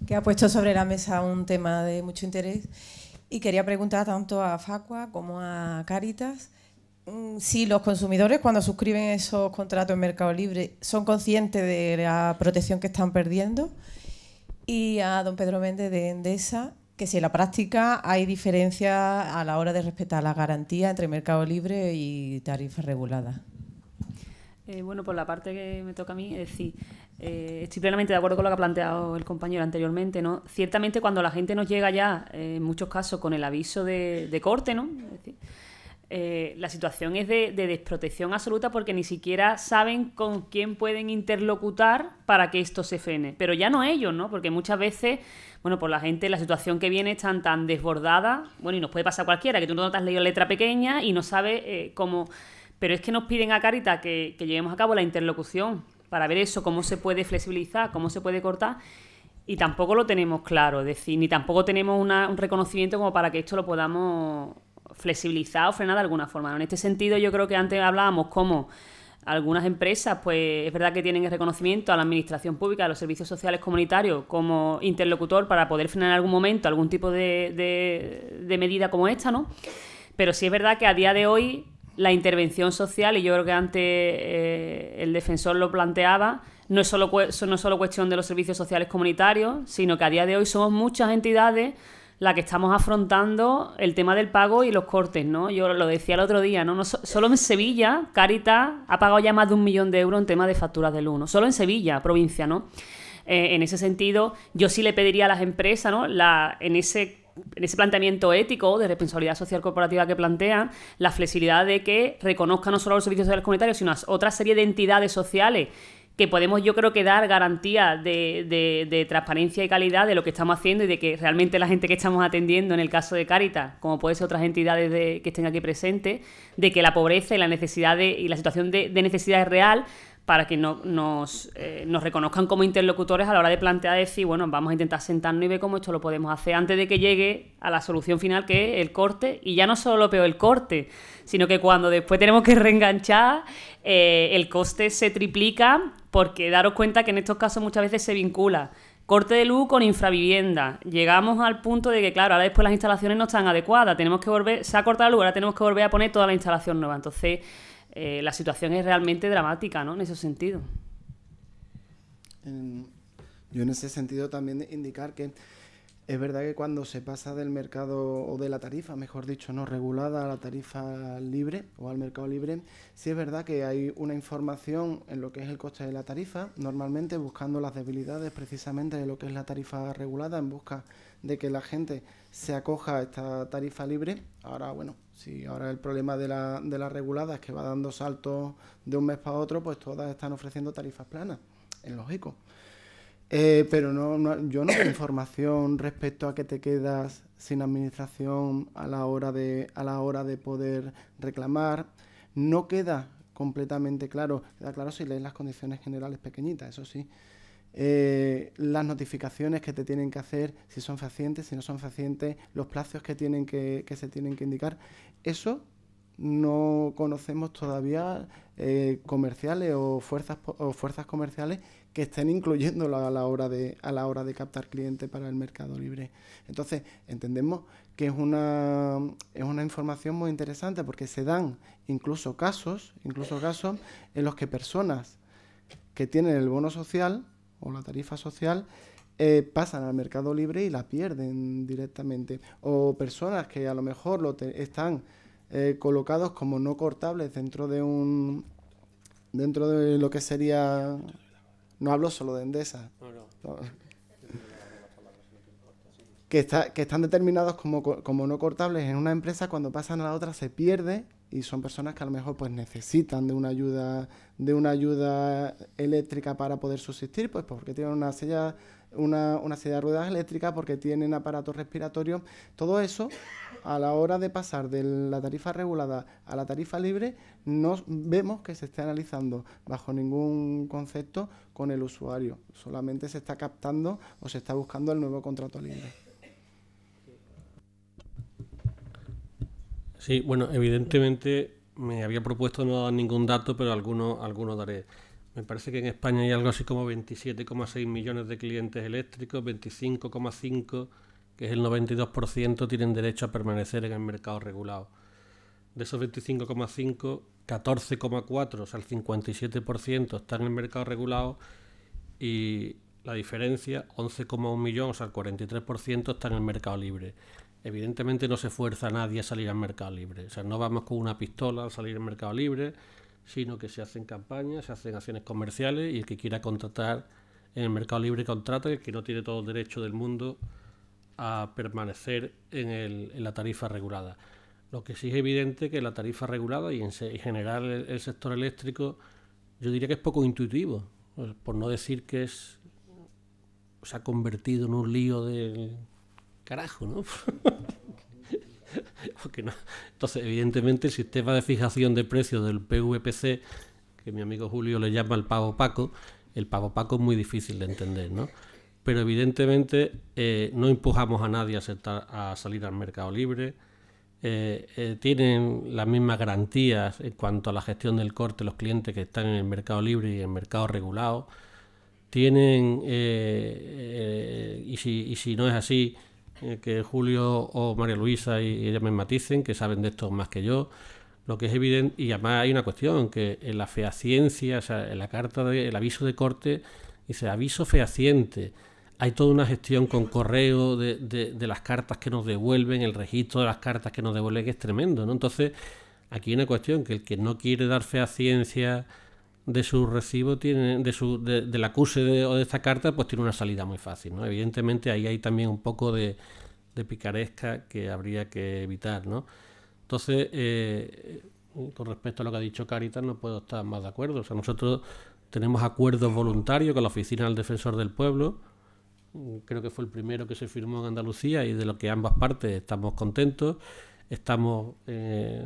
que ha puesto sobre la mesa un tema de mucho interés, y quería preguntar tanto a Facua como a Cáritas si los consumidores, cuando suscriben esos contratos en mercado libre, son conscientes de la protección que están perdiendo, y a don Pedro Méndez de Endesa, que si en la práctica hay diferencia a la hora de respetar la garantía entre mercado libre y tarifas reguladas. Bueno, por la parte que me toca a mí, es decir, estoy plenamente de acuerdo con lo que ha planteado el compañero anteriormente, ¿no? Ciertamente, cuando la gente nos llega ya, en muchos casos, con el aviso de corte, ¿no? Es decir, la situación es de desprotección absoluta porque ni siquiera saben con quién pueden interlocutar para que esto se frene. Pero ya no ellos, ¿no? Porque muchas veces, bueno, pues la gente, la situación que viene está tan desbordada, bueno, y nos puede pasar a cualquiera, que tú no te has leído letra pequeña y no sabes cómo... Pero es que nos piden a Cáritas que llevemos a cabo la interlocución para ver eso, cómo se puede flexibilizar, cómo se puede cortar, y tampoco lo tenemos claro, es decir, ni tampoco tenemos un reconocimiento como para que esto lo podamos flexibilizar o frenar de alguna forma. En este sentido, yo creo que antes hablábamos como algunas empresas, pues es verdad que tienen el reconocimiento a la administración pública, a los servicios sociales comunitarios como interlocutor para poder frenar en algún momento algún tipo de medida como esta, ¿no? Pero sí es verdad que a día de hoy la intervención social, y yo creo que antes el defensor lo planteaba, no es solo cuestión de los servicios sociales comunitarios, sino que a día de hoy somos muchas entidades las que estamos afrontando el tema del pago y los cortes, ¿no? Yo lo decía el otro día, ¿no? Solo en Sevilla, Cáritas ha pagado ya más de 1 millón de euros en tema de facturas de luz, ¿no? Solo en Sevilla, provincia, ¿no? En ese sentido, yo sí le pediría a las empresas, ¿no? En ese planteamiento ético de responsabilidad social corporativa que plantean, la flexibilidad de que reconozcan no solo a los servicios sociales comunitarios, sino a otra serie de entidades sociales que podemos, yo creo, que dar garantía de transparencia y calidad de lo que estamos haciendo y de que realmente la gente que estamos atendiendo, en el caso de Cáritas, como puede ser otras entidades que estén aquí presentes, de que la pobreza y la necesidad y la situación de necesidad es real, para que nos reconozcan como interlocutores a la hora de plantear, decir, bueno, vamos a intentar sentarnos y ver cómo esto lo podemos hacer antes de que llegue a la solución final, que es el corte, y ya no solo lo peor el corte, sino que cuando después tenemos que reenganchar, el coste se triplica, porque daros cuenta que en estos casos muchas veces se vincula corte de luz con infravivienda. Llegamos al punto de que, claro, ahora después las instalaciones no están adecuadas, se ha cortado la luz, ahora tenemos que volver a poner toda la instalación nueva. Entonces, la situación es realmente dramática, ¿no? En ese sentido. Yo en ese sentido también indicar que es verdad que cuando se pasa del mercado, o de la tarifa, mejor dicho, no regulada, a la tarifa libre o al mercado libre, sí es verdad que hay una información en lo que es el coste de la tarifa, normalmente buscando las debilidades precisamente de lo que es la tarifa regulada, en busca de que la gente se acoja a esta tarifa libre. Ahora, bueno, si ahora el problema de la regulada es que va dando saltos de un mes para otro, pues todas están ofreciendo tarifas planas, es lógico. Pero yo no tengo información respecto a que te quedas sin administración a la hora de poder reclamar. No queda completamente claro, queda claro si lees las condiciones generales pequeñitas, eso sí. Las notificaciones que te tienen que hacer, si son fehacientes, si no son fehacientes, los plazos que se tienen que indicar. Eso no conocemos todavía comerciales o fuerzas comerciales que estén incluyéndolo a la hora de captar clientes para el mercado libre. Entonces, entendemos que es una información muy interesante, porque se dan incluso casos en los que personas que tienen el bono social o la tarifa social pasan al mercado libre y la pierden directamente. O personas que a lo mejor están colocados como no cortables dentro de lo que sería... No hablo solo de Endesa. No. Que están determinados como no cortables en una empresa, cuando pasan a la otra se pierde, y son personas que a lo mejor pues necesitan de una ayuda eléctrica para poder subsistir, pues porque tienen una silla de ruedas eléctricas, porque tienen aparatos respiratorios. Todo eso, a la hora de pasar de la tarifa regulada a la tarifa libre, no vemos que se esté analizando bajo ningún concepto con el usuario. Solamente se está captando o se está buscando el nuevo contrato libre. Sí, bueno, evidentemente me había propuesto no dar ningún dato, pero alguno daré. Me parece que en España hay algo así como 27,6 millones de clientes eléctricos, 25,5, que es el 92%, tienen derecho a permanecer en el mercado regulado. De esos 25,5, 14,4, o sea, el 57% están en el mercado regulado, y la diferencia, 11,1 millones, o sea, el 43% está en el mercado libre. Evidentemente no se fuerza a nadie a salir al mercado libre. O sea, no vamos con una pistola a salir al mercado libre, sino que se hacen campañas, se hacen acciones comerciales, y el que quiera contratar en el mercado libre contrata, y el que no tiene todo el derecho del mundo a permanecer en la tarifa regulada. Lo que sí es evidente que la tarifa regulada y en general el sector eléctrico, yo diría que es poco intuitivo, por no decir que se ha convertido en un lío del carajo, ¿no? Porque no. Entonces, evidentemente, el sistema de fijación de precios del PVPC, que mi amigo Julio le llama el pago opaco es muy difícil de entender, ¿no? Pero evidentemente no empujamos a nadie a salir al mercado libre. Tienen las mismas garantías en cuanto a la gestión del corte los clientes que están en el mercado libre y en el mercado regulado. Tienen, y si no es así, que Julio o María Luisa y ella me maticen, que saben de esto más que yo. Lo que es evidente, y además hay una cuestión, que en la fehaciencia, o sea, en la carta del aviso de corte, dice aviso fehaciente. Hay toda una gestión con correo de las cartas que nos devuelven, el registro de las cartas que nos devuelven, que es tremendo, ¿no? Entonces, aquí hay una cuestión, que el que no quiere dar fehaciencia de su recibo, del acuse o de esta carta, pues tiene una salida muy fácil, ¿no? Evidentemente ahí hay también un poco de picaresca que habría que evitar, ¿no? Entonces, con respecto a lo que ha dicho Cáritas, no puedo estar más de acuerdo. O sea, nosotros tenemos acuerdos voluntarios con la Oficina del Defensor del Pueblo. Creo que fue el primero que se firmó en Andalucía y de lo que ambas partes estamos contentos. Estamos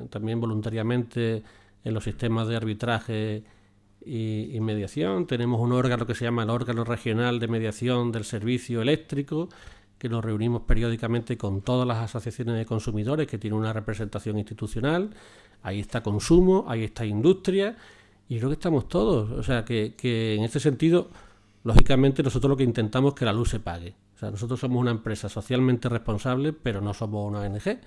también voluntariamente en los sistemas de arbitraje y mediación. Tenemos un órgano que se llama el órgano regional de mediación del servicio eléctrico, que nos reunimos periódicamente con todas las asociaciones de consumidores que tienen una representación institucional. Ahí está consumo, ahí está industria, y creo que estamos todos. O sea, que en este sentido, lógicamente, nosotros lo que intentamos es que la luz se pague. O sea, nosotros somos una empresa socialmente responsable, pero no somos una ONG.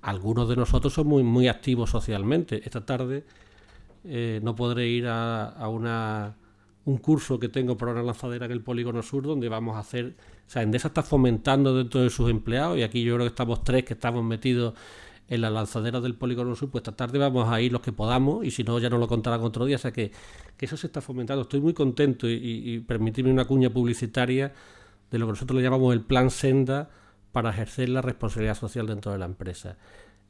Algunos de nosotros son muy activos socialmente. Esta tarde no podré ir a un curso que tengo para una lanzadera en el Polígono Sur, donde vamos a hacer... O sea, Endesa está fomentando dentro de sus empleados, y aquí yo creo que estamos 3 que estamos metidos en la lanzadera del Polígono Sur, pues esta tarde vamos a ir los que podamos, y si no ya nos lo contarán otro día. O sea, que eso se está fomentando. Estoy muy contento, y permitirme una cuña publicitaria de lo que nosotros le llamamos el Plan Senda para ejercer la responsabilidad social dentro de la empresa.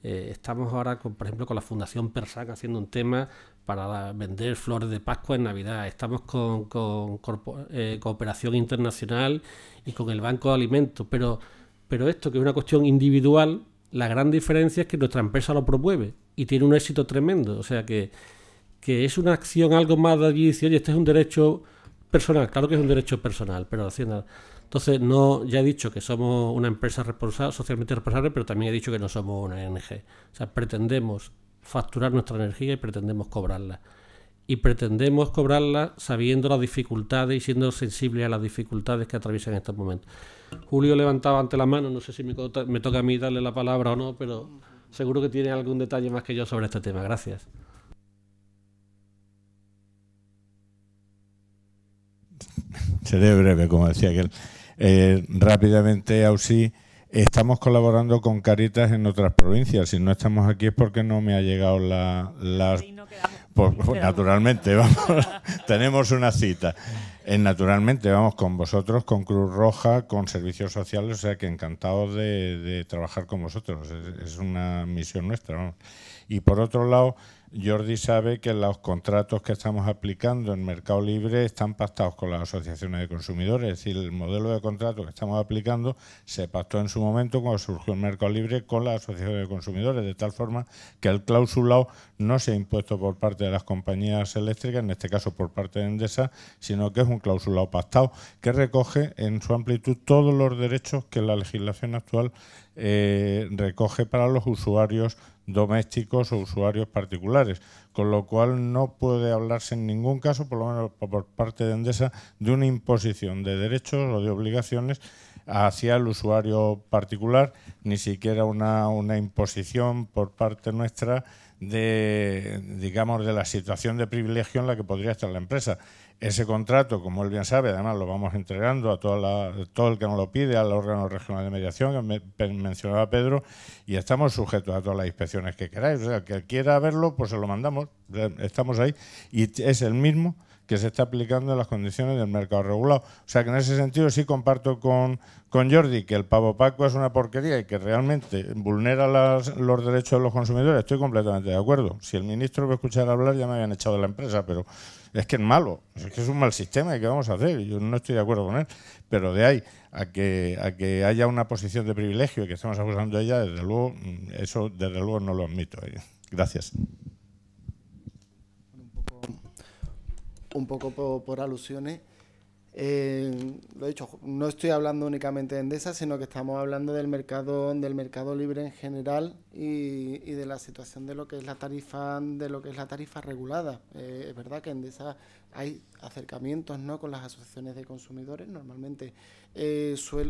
Estamos ahora, por ejemplo, con la Fundación Persan haciendo un tema para vender flores de Pascua en Navidad. Estamos con cooperación internacional y con el Banco de Alimentos. Pero esto, que es una cuestión individual, la gran diferencia es que nuestra empresa lo promueve y tiene un éxito tremendo. O sea, que es una acción algo más de allí. Dice, oye, este es un derecho personal. Claro que es un derecho personal, pero haciendo... Entonces, ya he dicho que somos una empresa socialmente responsable, pero también he dicho que no somos una ONG. O sea, pretendemos facturar nuestra energía y pretendemos cobrarla. Y pretendemos cobrarla sabiendo las dificultades y siendo sensibles a las dificultades que atraviesan en estos momentos. Julio levantaba ante la mano, no sé si me toca a mí darle la palabra o no, pero seguro que tiene algún detalle más que yo sobre este tema. Gracias. Seré breve, como decía aquel. Rápidamente, Ausi, estamos colaborando con Cáritas en otras provincias. Si no estamos aquí es porque no me ha llegado pues, naturalmente, vamos, tenemos una cita. Naturalmente, vamos con vosotros, con Cruz Roja, con servicios sociales, o sea que encantados de trabajar con vosotros. Es una misión nuestra, vamos. Y por otro lado, Jordi sabe que los contratos que estamos aplicando en Mercado Libre están pactados con las asociaciones de consumidores. Es decir, el modelo de contrato que estamos aplicando se pactó en su momento cuando surgió el Mercado Libre con las asociaciones de consumidores, de tal forma que el clausulado no se ha impuesto por parte de las compañías eléctricas, en este caso por parte de Endesa, sino que es un clausulado pactado que recoge en su amplitud todos los derechos que la legislación actual recoge para los usuarios domésticos o usuarios particulares, con lo cual no puede hablarse en ningún caso, por lo menos por parte de Endesa, de una imposición de derechos o de obligaciones hacia el usuario particular, ni siquiera una imposición por parte nuestra de, digamos, de la situación de privilegio en la que podría estar la empresa. Ese contrato, como él bien sabe, además lo vamos entregando a todo el que nos lo pide, al órgano regional de mediación que mencionaba Pedro, y estamos sujetos a todas las inspecciones que queráis. O sea, que quiera verlo, pues se lo mandamos, estamos ahí, y es el mismo que se está aplicando en las condiciones del mercado regulado. O sea que en ese sentido sí comparto con Jordi que el pavo Paco es una porquería y que realmente vulnera los derechos de los consumidores. Estoy completamente de acuerdo. Si el ministro me escuchara hablar ya me habían echado de la empresa, pero es que es malo, es que es un mal sistema y ¿qué vamos a hacer? Yo no estoy de acuerdo con él, pero de ahí a que haya una posición de privilegio y que estemos acusando a ella, desde luego, eso desde luego no lo admito. Gracias. Un poco por alusiones. Lo he dicho, no estoy hablando únicamente de Endesa, sino que estamos hablando del mercado libre en general y de la situación de lo que es la tarifa regulada. Es verdad que en Endesa hay acercamientos, ¿no?, con las asociaciones de consumidores. Normalmente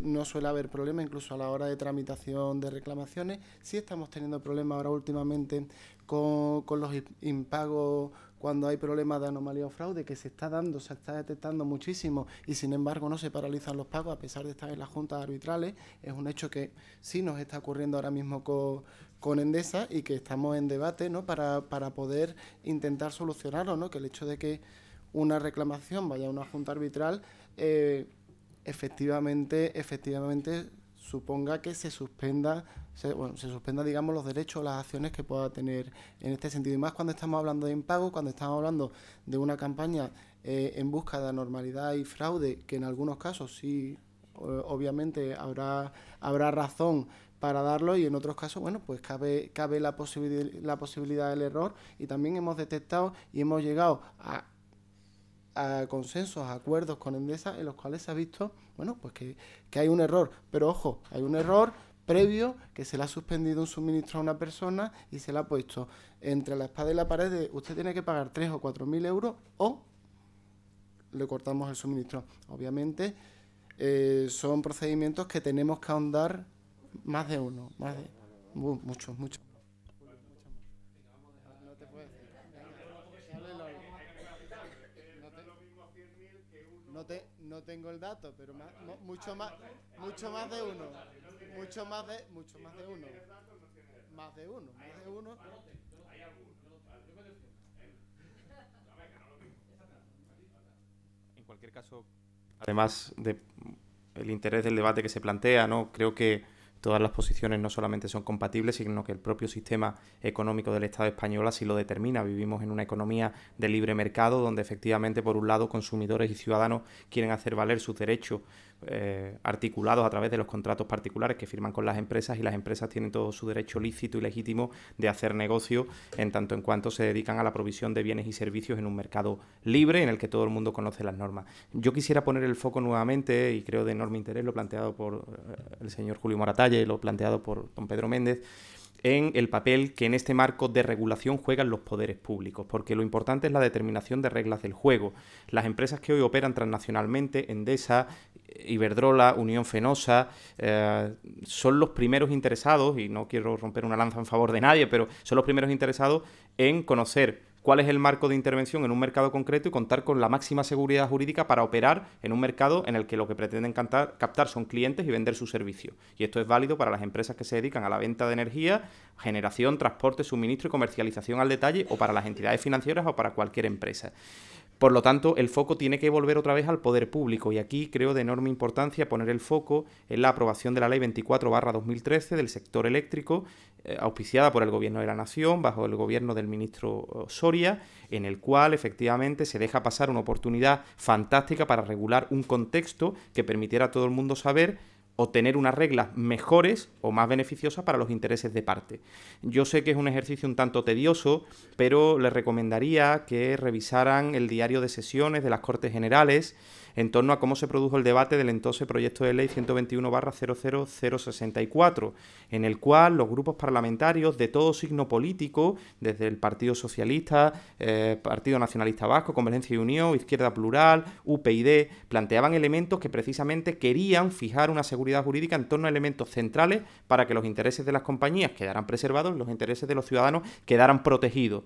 no suele haber problema, incluso a la hora de tramitación de reclamaciones. Sí estamos teniendo problemas ahora últimamente con los impagos cuando hay problemas de anomalía o fraude, que se está detectando muchísimo y sin embargo no se paralizan los pagos a pesar de estar en las juntas arbitrales. Es un hecho que sí nos está ocurriendo ahora mismo con Endesa y que estamos en debate, ¿no?, para poder intentar solucionarlo, ¿no?, que el hecho de que una reclamación vaya a una junta arbitral efectivamente suponga que se suspenda, digamos, los derechos o las acciones que pueda tener en este sentido. Y más cuando estamos hablando de impago, cuando estamos hablando de una campaña en busca de anormalidad y fraude, que en algunos casos sí, obviamente habrá razón para darlo, y en otros casos, bueno, pues cabe la posibilidad del error, y también hemos detectado y hemos llegado a consensos, a acuerdos con Endesa en los cuales se ha visto, bueno, pues que hay un error, pero ojo, hay un error previo, que se le ha suspendido un suministro a una persona y se le ha puesto entre la espada y la pared de usted tiene que pagar 3 o 4.000 euros o le cortamos el suministro. Obviamente son procedimientos que tenemos que ahondar más de uno, muchos. No tengo el dato, pero mucho más de uno. Más de uno. En cualquier caso, además del interés del debate que se plantea, ¿no?, creo que todas las posiciones no solamente son compatibles, sino que el propio sistema económico del Estado español así lo determina. Vivimos en una economía de libre mercado donde efectivamente, por un lado, consumidores y ciudadanos quieren hacer valer sus derechos articulados a través de los contratos particulares que firman con las empresas, y las empresas tienen todo su derecho lícito y legítimo de hacer negocio en tanto en cuanto se dedican a la provisión de bienes y servicios en un mercado libre en el que todo el mundo conoce las normas. Yo quisiera poner el foco nuevamente, y creo de enorme interés lo planteado por el señor Julio Moratalla y lo planteado por don Pedro Méndez, en el papel que en este marco de regulación juegan los poderes públicos, porque lo importante es la determinación de reglas del juego. Las empresas que hoy operan transnacionalmente, Endesa, Iberdrola, Unión Fenosa, son los primeros interesados, y no quiero romper una lanza en favor de nadie, pero son los primeros interesados en conocer cuál es el marco de intervención en un mercado concreto y contar con la máxima seguridad jurídica para operar en un mercado en el que lo que pretenden captar son clientes y vender sus servicios. Y esto es válido para las empresas que se dedican a la venta de energía, generación, transporte, suministro y comercialización al detalle, o para las entidades financieras o para cualquier empresa. Por lo tanto, el foco tiene que volver otra vez al poder público, y aquí creo de enorme importancia poner el foco en la aprobación de la Ley 24/2013 del sector eléctrico, auspiciada por el Gobierno de la Nación, bajo el gobierno del ministro Soria, en el cual efectivamente se deja pasar una oportunidad fantástica para regular un contexto que permitiera a todo el mundo saber o tener unas reglas mejores o más beneficiosas para los intereses de parte. Yo sé que es un ejercicio un tanto tedioso, pero les recomendaría que revisaran el diario de sesiones de las Cortes Generales en torno a cómo se produjo el debate del entonces proyecto de ley 121/00064, en el cual los grupos parlamentarios de todo signo político, desde el Partido Socialista, Partido Nacionalista Vasco, Convergencia y Unión, Izquierda Plural, UPyD, planteaban elementos que precisamente querían fijar una seguridad jurídica en torno a elementos centrales para que los intereses de las compañías quedaran preservados y los intereses de los ciudadanos quedaran protegidos.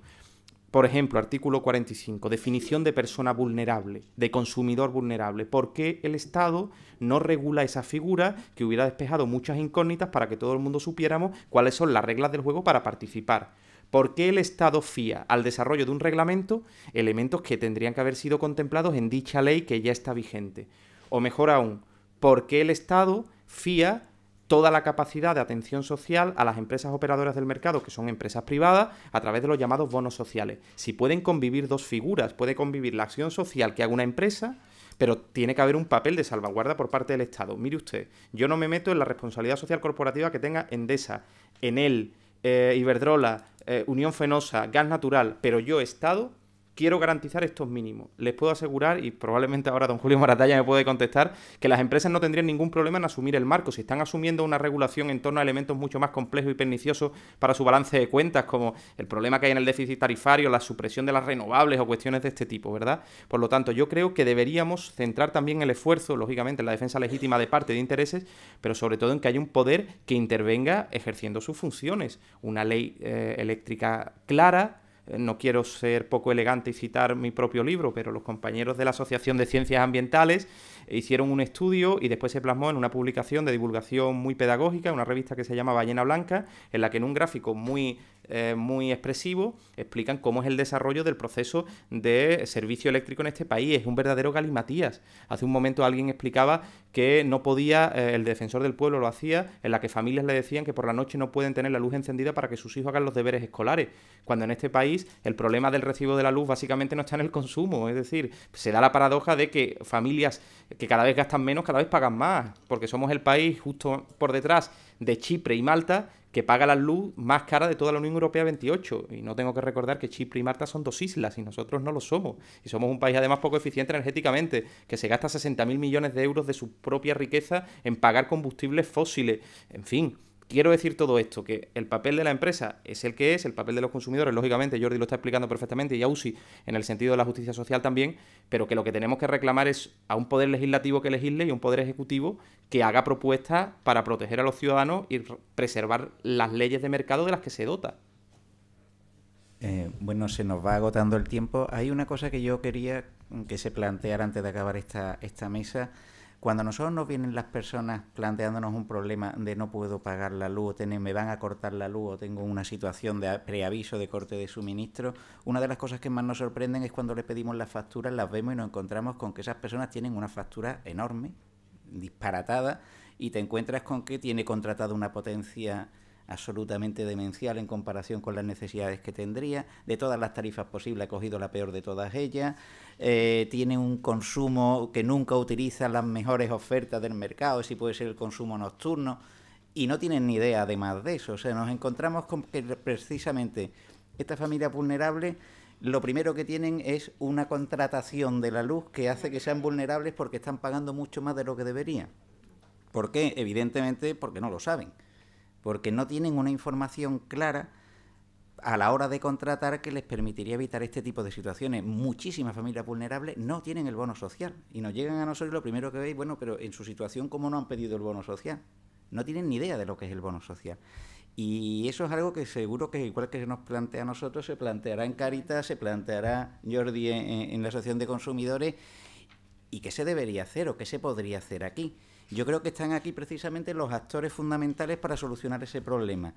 Por ejemplo, artículo 45, definición de persona vulnerable, de consumidor vulnerable. ¿Por qué el Estado no regula esa figura que hubiera despejado muchas incógnitas para que todo el mundo supiéramos cuáles son las reglas del juego para participar? ¿Por qué el Estado fía al desarrollo de un reglamento elementos que tendrían que haber sido contemplados en dicha ley que ya está vigente? O mejor aún, ¿por qué el Estado fía toda la capacidad de atención social a las empresas operadoras del mercado, que son empresas privadas, a través de los llamados bonos sociales? Si pueden convivir dos figuras, puede convivir la acción social que haga una empresa, pero tiene que haber un papel de salvaguarda por parte del Estado. Mire usted, yo no me meto en la responsabilidad social corporativa que tenga Endesa, Enel, Iberdrola, Unión Fenosa, Gas Natural, pero yo, Estado, quiero garantizar estos mínimos. Les puedo asegurar, y probablemente ahora don Julio Moratalla me puede contestar, que las empresas no tendrían ningún problema en asumir el marco. Si están asumiendo una regulación en torno a elementos mucho más complejos y perniciosos para su balance de cuentas, como el problema que hay en el déficit tarifario, la supresión de las renovables o cuestiones de este tipo, ¿verdad? Por lo tanto, yo creo que deberíamos centrar también el esfuerzo, lógicamente, en la defensa legítima de parte de intereses, pero sobre todo en que haya un poder que intervenga ejerciendo sus funciones. Una ley eléctrica clara. No quiero ser poco elegante y citar mi propio libro, pero los compañeros de la Asociación de Ciencias Ambientales hicieron un estudio y después se plasmó en una publicación de divulgación muy pedagógica, una revista que se llama Ballena Blanca, en la que en un gráfico muy expresivo explican cómo es el desarrollo del proceso de servicio eléctrico en este país. Es un verdadero galimatías. Hace un momento alguien explicaba que no podía, el defensor del pueblo lo hacía, en la que familias le decían que por la noche no pueden tener la luz encendida para que sus hijos hagan los deberes escolares, cuando en este país el problema del recibo de la luz básicamente no está en el consumo. Es decir, se da la paradoja de que familias que cada vez gastan menos, cada vez pagan más, porque somos el país justo por detrás de Chipre y Malta que paga la luz más cara de toda la Unión Europea 28. Y no tengo que recordar que Chipre y Malta son dos islas y nosotros no lo somos. Y somos un país además poco eficiente energéticamente, que se gasta 60.000 millones de euros de su propia riqueza en pagar combustibles fósiles. En fin, quiero decir todo esto, que el papel de la empresa es el que es, el papel de los consumidores, lógicamente, Jordi lo está explicando perfectamente, y Ausi en el sentido de la justicia social también, pero que lo que tenemos que reclamar es a un poder legislativo que legisle y un poder ejecutivo que haga propuestas para proteger a los ciudadanos y preservar las leyes de mercado de las que se dota. Bueno, se nos va agotando el tiempo. Hay una cosa que yo quería que se planteara antes de acabar esta mesa. Cuando a nosotros nos vienen las personas planteándonos un problema de no puedo pagar la luz, o me van a cortar la luz, o tengo una situación de preaviso de corte de suministro, una de las cosas que más nos sorprenden es cuando le pedimos las facturas, las vemos y nos encontramos con que esas personas tienen una factura enorme, disparatada, y te encuentras con que tiene contratada una potencia absolutamente demencial en comparación con las necesidades que tendría. De todas las tarifas posibles ha cogido la peor de todas ellas. Tiene un consumo que nunca utiliza las mejores ofertas del mercado, si puede ser el consumo nocturno, y no tienen ni idea además de eso. O sea, nos encontramos con que precisamente esta familia vulnerable, lo primero que tienen es una contratación de la luz que hace que sean vulnerables porque están pagando mucho más de lo que deberían. ¿Por qué? Evidentemente porque no lo saben, porque no tienen una información clara a la hora de contratar que les permitiría evitar este tipo de situaciones. Muchísimas familias vulnerables no tienen el bono social y nos llegan a nosotros y lo primero que veis, bueno, pero en su situación, ¿cómo no han pedido el bono social? No tienen ni idea de lo que es el bono social. Y eso es algo que seguro que, igual que se nos plantea a nosotros, se planteará en Cáritas, se planteará, Jordi, en la Asociación de Consumidores. ¿Y qué se debería hacer o qué se podría hacer aquí? Yo creo que están aquí precisamente los actores fundamentales para solucionar ese problema.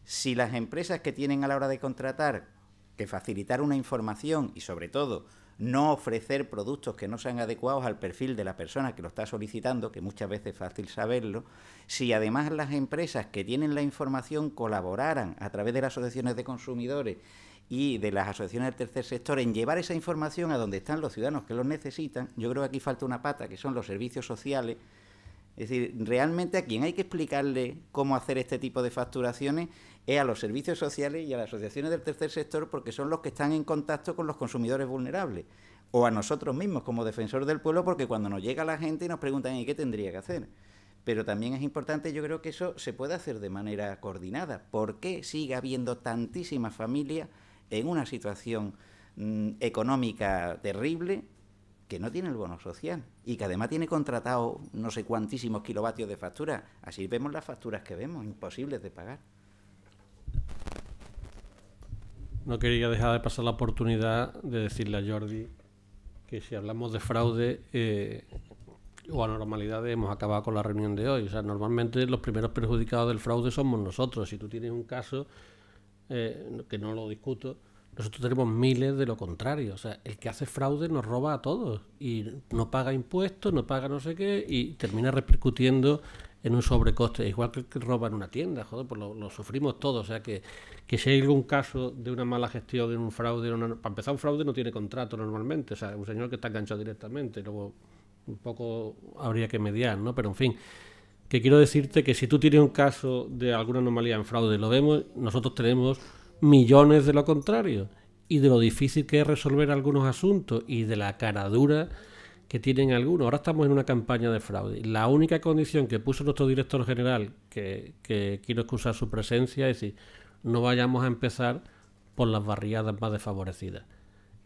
Si las empresas que tienen a la hora de contratar que facilitar una información y, sobre todo, no ofrecer productos que no sean adecuados al perfil de la persona que lo está solicitando, que muchas veces es fácil saberlo, si además las empresas que tienen la información colaboraran a través de las asociaciones de consumidores y de las asociaciones del tercer sector en llevar esa información a donde están los ciudadanos que los necesitan, yo creo que aquí falta una pata, que son los servicios sociales. Es decir, realmente a quien hay que explicarle cómo hacer este tipo de facturaciones es a los servicios sociales y a las asociaciones del tercer sector, porque son los que están en contacto con los consumidores vulnerables. O a nosotros mismos como defensores del pueblo, porque cuando nos llega la gente y nos preguntan ¿y qué tendría que hacer? Pero también es importante, yo creo que eso se puede hacer de manera coordinada. ¿Por qué sigue habiendo tantísimas familias en una situación económica terrible que no tiene el bono social y que además tiene contratado no sé cuantísimos kilovatios de factura? Así vemos las facturas que vemos, imposibles de pagar. No quería dejar de pasar la oportunidad de decirle a Jordi que si hablamos de fraude o anormalidades hemos acabado con la reunión de hoy. O sea, normalmente los primeros perjudicados del fraude somos nosotros. Si tú tienes un caso que no lo discuto, nosotros tenemos miles de lo contrario. O sea, el que hace fraude nos roba a todos y no paga impuestos, no paga no sé qué y termina repercutiendo en un sobrecoste. Igual que el que roba en una tienda, joder, pues lo sufrimos todos. O sea, que si hay algún caso de una mala gestión en un fraude, para empezar, un fraude no tiene contrato normalmente. O sea, un señor que está enganchado directamente, luego un poco habría que mediar, ¿no? Pero en fin, que quiero decirte que si tú tienes un caso de alguna anomalía en fraude, lo vemos, nosotros tenemos millones de lo contrario, y de lo difícil que es resolver algunos asuntos y de la cara dura que tienen algunos. Ahora estamos en una campaña de fraude. La única condición que puso nuestro director general, que quiero excusar su presencia, es decir, no vayamos a empezar por las barriadas más desfavorecidas.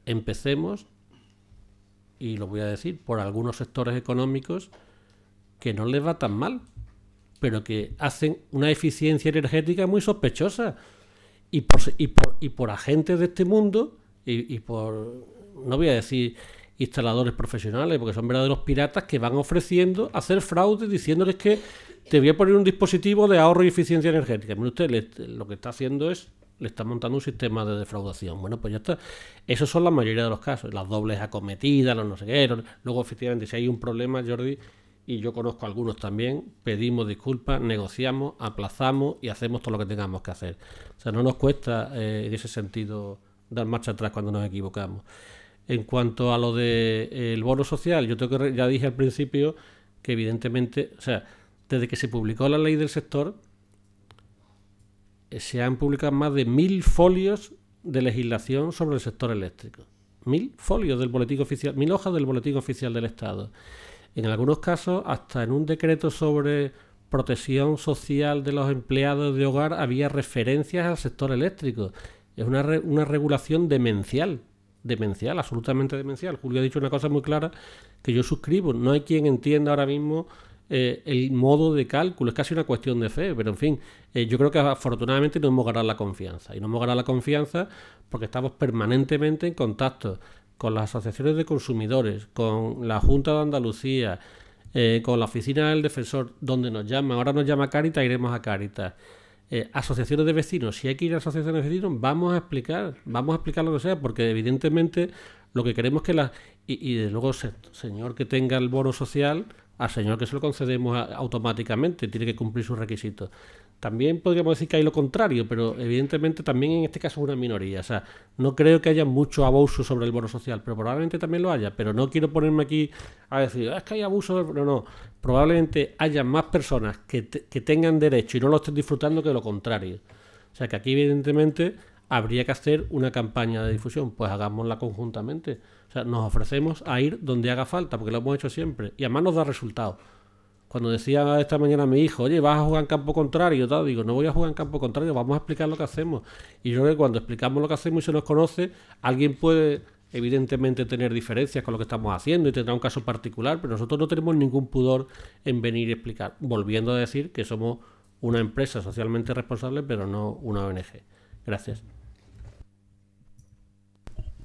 Empecemos, y lo voy a decir, por algunos sectores económicos que no les va tan mal, pero que hacen una eficiencia energética muy sospechosa. Y por agentes de este mundo y por, no voy a decir instaladores profesionales, porque son verdaderos piratas que van ofreciendo hacer fraude diciéndoles que te voy a poner un dispositivo de ahorro y eficiencia energética. Mire usted, lo que está haciendo es, le está montando un sistema de defraudación. Bueno, pues ya está. Esos son la mayoría de los casos, las dobles acometidas, los no sé qué. Luego, efectivamente, si hay un problema, Jordi, y yo conozco algunos también, pedimos disculpas, negociamos, aplazamos y hacemos todo lo que tengamos que hacer. O sea, no nos cuesta en ese sentido dar marcha atrás cuando nos equivocamos. En cuanto a lo del bono social, yo tengo que ya dije al principio que evidentemente, o sea, desde que se publicó la ley del sector, se han publicado más de 1000 folios de legislación sobre el sector eléctrico. 1000 folios del boletín oficial, 1000 hojas del boletín oficial del Estado. En algunos casos, hasta en un decreto sobre protección social de los empleados de hogar había referencias al sector eléctrico. Es una regulación demencial, absolutamente demencial. Julio ha dicho una cosa muy clara que yo suscribo. No hay quien entienda ahora mismo el modo de cálculo. Es casi una cuestión de fe, pero en fin, yo creo que afortunadamente no hemos ganado la confianza. Y no hemos ganado la confianza porque estamos permanentemente en contacto con las asociaciones de consumidores, con la Junta de Andalucía, con la Oficina del Defensor, donde nos llaman. Ahora nos llama Cáritas, iremos a Cáritas. Asociaciones de vecinos, si hay que ir a asociaciones de vecinos, vamos a explicar lo que sea, porque evidentemente lo que queremos es que y desde luego, señor que tenga el bono social, al señor que se lo concedemos automáticamente, tiene que cumplir sus requisitos. También podríamos decir que hay lo contrario, pero evidentemente también en este caso es una minoría. O sea, no creo que haya mucho abuso sobre el bono social, pero probablemente también lo haya. Pero no quiero ponerme aquí a decir, es que hay abuso. No. Probablemente haya más personas que tengan derecho y no lo estén disfrutando que lo contrario. O sea, que aquí evidentemente habría que hacer una campaña de difusión. Pues hagámosla conjuntamente. O sea, nos ofrecemos a ir donde haga falta, porque lo hemos hecho siempre. Y además nos da resultados. Cuando decía esta mañana a mi hijo, oye, ¿vas a jugar en campo contrario? Tal, digo, no voy a jugar en campo contrario, vamos a explicar lo que hacemos. Y yo creo que cuando explicamos lo que hacemos y se nos conoce, alguien puede evidentemente tener diferencias con lo que estamos haciendo y tendrá un caso particular, pero nosotros no tenemos ningún pudor en venir y explicar, volviendo a decir que somos una empresa socialmente responsable, pero no una ONG. Gracias.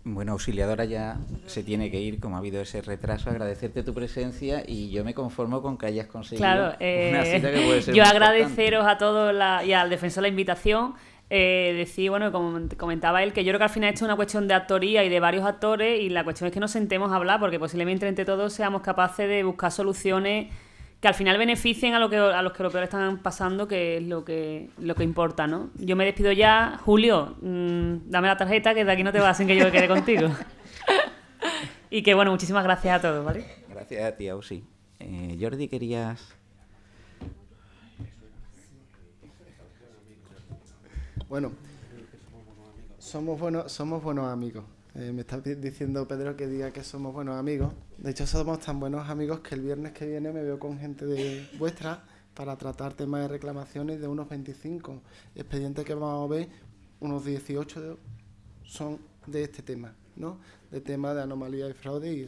Bueno, auxiliadora ya se tiene que ir, como ha habido ese retraso. Agradecerte tu presencia y yo me conformo con que hayas conseguido una cita que puede ser yo muy agradeceros importante. a todos y al defensor la invitación. Decir, bueno, como comentaba él, que yo creo que al final esto es una cuestión de actoría y de varios actores y la cuestión es que nos sentemos a hablar porque posiblemente entre todos seamos capaces de buscar soluciones que al final beneficien a los que lo peor están pasando, que es lo que importa, ¿no? Yo me despido ya. Julio, dame la tarjeta, que de aquí no te vas sin que yo me quede contigo. Y que, bueno, muchísimas gracias a todos, ¿vale? Gracias a ti, Ausi. Jordi, querías... Bueno, somos buenos amigos. Me está diciendo Pedro que diga que somos buenos amigos. De hecho, somos tan buenos amigos que el viernes que viene me veo con gente de vuestra para tratar temas de reclamaciones de unos 25 expedientes que vamos a ver, unos 18 son de este tema, ¿no? De tema de anomalía y fraude, y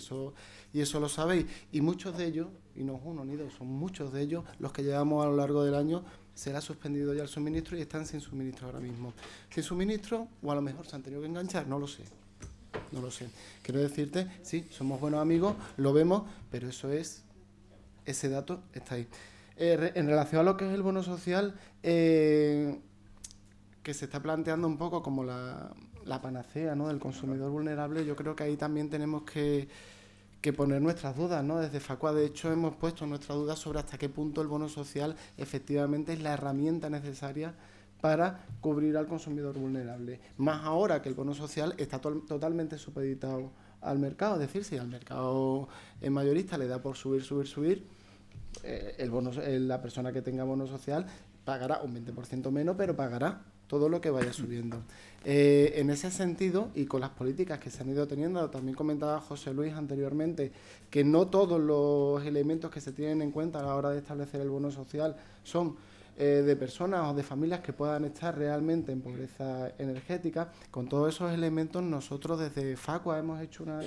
eso lo sabéis. Y muchos de ellos, y no es uno ni dos, son muchos de ellos los que llevamos a lo largo del año. Se le ha suspendido ya el suministro y están sin suministro ahora mismo. Sin suministro, o a lo mejor se han tenido que enganchar, no lo sé. Quiero decirte, sí, somos buenos amigos, lo vemos, pero ese dato está ahí. En relación a lo que es el bono social, que se está planteando un poco como la panacea, ¿no?, del consumidor vulnerable, yo creo que ahí también tenemos que poner nuestras dudas, ¿no? Desde Facua, de hecho, hemos puesto nuestras dudas sobre hasta qué punto el bono social efectivamente es la herramienta necesaria para cubrir al consumidor vulnerable. Más ahora que el bono social está totalmente supeditado al mercado, es decir, si al mercado mayorista le da por subir, la persona que tenga bono social pagará un 20% menos, pero pagará todo lo que vaya subiendo. En ese sentido, y con las políticas que se han ido teniendo, también comentaba José Luis anteriormente, que no todos los elementos que se tienen en cuenta a la hora de establecer el bono social son de personas o de familias que puedan estar realmente en pobreza energética. Con todos esos elementos, nosotros desde Facua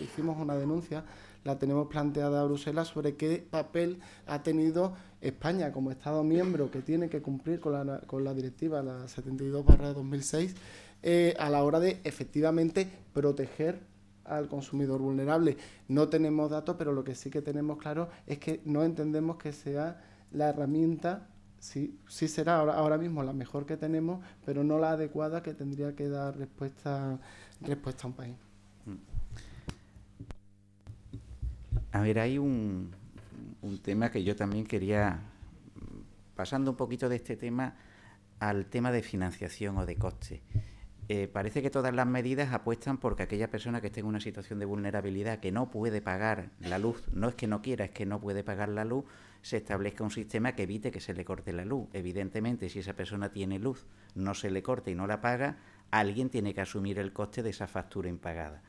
hicimos una denuncia, la tenemos planteada a Bruselas, sobre qué papel ha tenido España como Estado miembro que tiene que cumplir con la directiva, la 72/2006, a la hora de efectivamente proteger al consumidor vulnerable. No tenemos datos, pero lo que sí que tenemos claro es que no entendemos que sea la herramienta. Sí será ahora mismo la mejor que tenemos, pero no la adecuada que tendría que dar respuesta a un país. A ver, hay un tema que yo también quería, pasando un poquito de este tema al tema de financiación o de coste. Parece que todas las medidas apuestan porque aquella persona que esté en una situación de vulnerabilidad, que no puede pagar la luz, no es que no quiera, es que no puede pagar la luz, se establezca un sistema que evite que se le corte la luz. Evidentemente, si esa persona tiene luz, no se le corta y no la paga, alguien tiene que asumir el coste de esa factura impagada.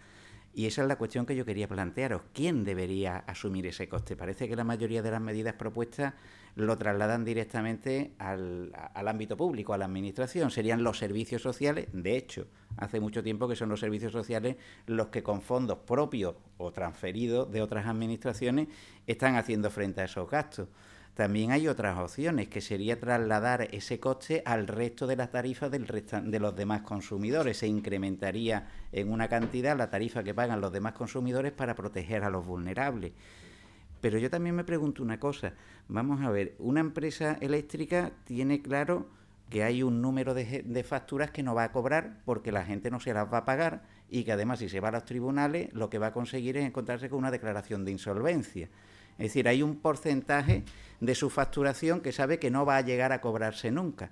Y esa es la cuestión que yo quería plantearos. ¿Quién debería asumir ese coste? Parece que la mayoría de las medidas propuestas lo trasladan directamente al ámbito público, a la administración. Serían los servicios sociales. De hecho, hace mucho tiempo que son los servicios sociales los que con fondos propios o transferidos de otras administraciones están haciendo frente a esos gastos. También hay otras opciones, que sería trasladar ese coste al resto de las tarifas de los demás consumidores. Se incrementaría en una cantidad la tarifa que pagan los demás consumidores para proteger a los vulnerables. Pero yo también me pregunto una cosa. Vamos a ver, una empresa eléctrica tiene claro que hay un número de facturas que no va a cobrar porque la gente no se las va a pagar, y que además, si se va a los tribunales, lo que va a conseguir es encontrarse con una declaración de insolvencia. Es decir, hay un porcentaje de su facturación que sabe que no va a llegar a cobrarse nunca.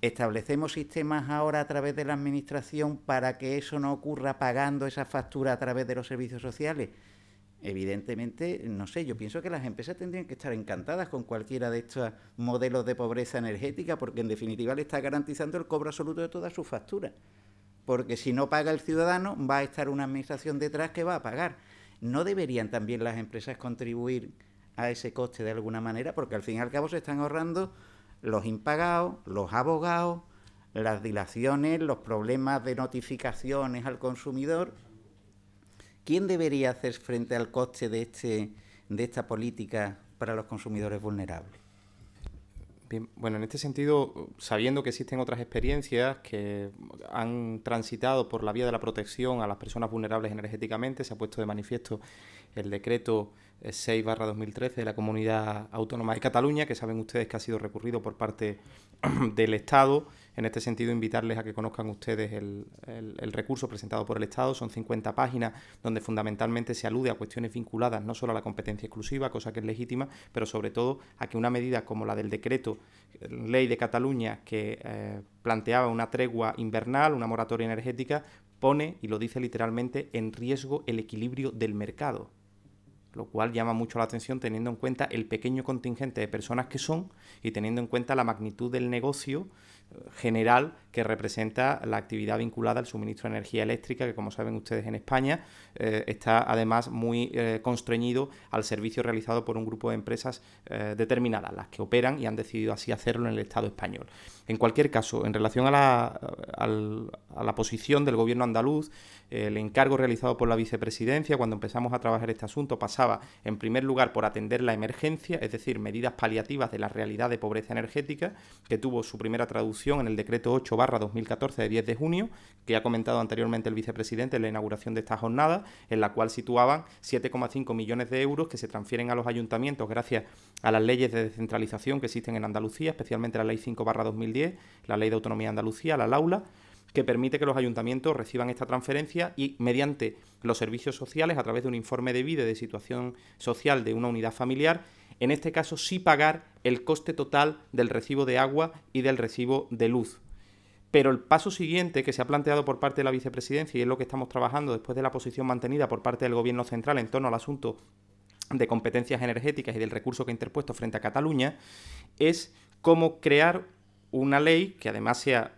¿Establecemos sistemas ahora a través de la administración para que eso no ocurra pagando esa factura a través de los servicios sociales? Evidentemente, no sé, yo pienso que las empresas tendrían que estar encantadas con cualquiera de estos modelos de pobreza energética, porque en definitiva le está garantizando el cobro absoluto de todas sus facturas. Porque si no paga el ciudadano, va a estar una administración detrás que va a pagar. ¿No deberían también las empresas contribuir a ese coste de alguna manera? Porque al fin y al cabo se están ahorrando los impagados, los abogados, las dilaciones, los problemas de notificaciones al consumidor. ¿Quién debería hacer frente al coste de esta política para los consumidores vulnerables? Bien, bueno, en este sentido, sabiendo que existen otras experiencias que han transitado por la vía de la protección a las personas vulnerables energéticamente, se ha puesto de manifiesto el decreto 6/2013 de la Comunidad Autónoma de Cataluña, que saben ustedes que ha sido recurrido por parte del Estado. En este sentido, invitarles a que conozcan ustedes el recurso presentado por el Estado. Son 50 páginas donde fundamentalmente se alude a cuestiones vinculadas no solo a la competencia exclusiva, cosa que es legítima, pero sobre todo a que una medida como la del decreto ley de Cataluña, que planteaba una tregua invernal, una moratoria energética, pone, y lo dice literalmente, en riesgo el equilibrio del mercado, lo cual llama mucho la atención teniendo en cuenta el pequeño contingente de personas que son y teniendo en cuenta la magnitud del negocio general que representa la actividad vinculada al suministro de energía eléctrica, que como saben ustedes en España está además muy constreñido al servicio realizado por un grupo de empresas determinadas, las que operan y han decidido así hacerlo en el Estado español. En cualquier caso, en relación a la posición del gobierno andaluz, el encargo realizado por la vicepresidencia cuando empezamos a trabajar este asunto pasaba en primer lugar por atender la emergencia, es decir, medidas paliativas de la realidad de pobreza energética, que tuvo su primera traducción Constitución en el decreto 8/2014 de 10 de junio, que ha comentado anteriormente el vicepresidente en la inauguración de esta jornada, en la cual situaban 7,5 millones de euros que se transfieren a los ayuntamientos gracias a las leyes de descentralización que existen en Andalucía, especialmente la Ley 5/2010, la Ley de Autonomía de Andalucía, la LAULA, que permite que los ayuntamientos reciban esta transferencia y, mediante los servicios sociales, a través de un informe de vida y de situación social de una unidad familiar, en este caso sí pagar el coste total del recibo de agua y del recibo de luz. Pero el paso siguiente que se ha planteado por parte de la vicepresidencia, y es lo que estamos trabajando después de la posición mantenida por parte del Gobierno central en torno al asunto de competencias energéticas y del recurso que ha interpuesto frente a Cataluña, es cómo crear una ley que además sea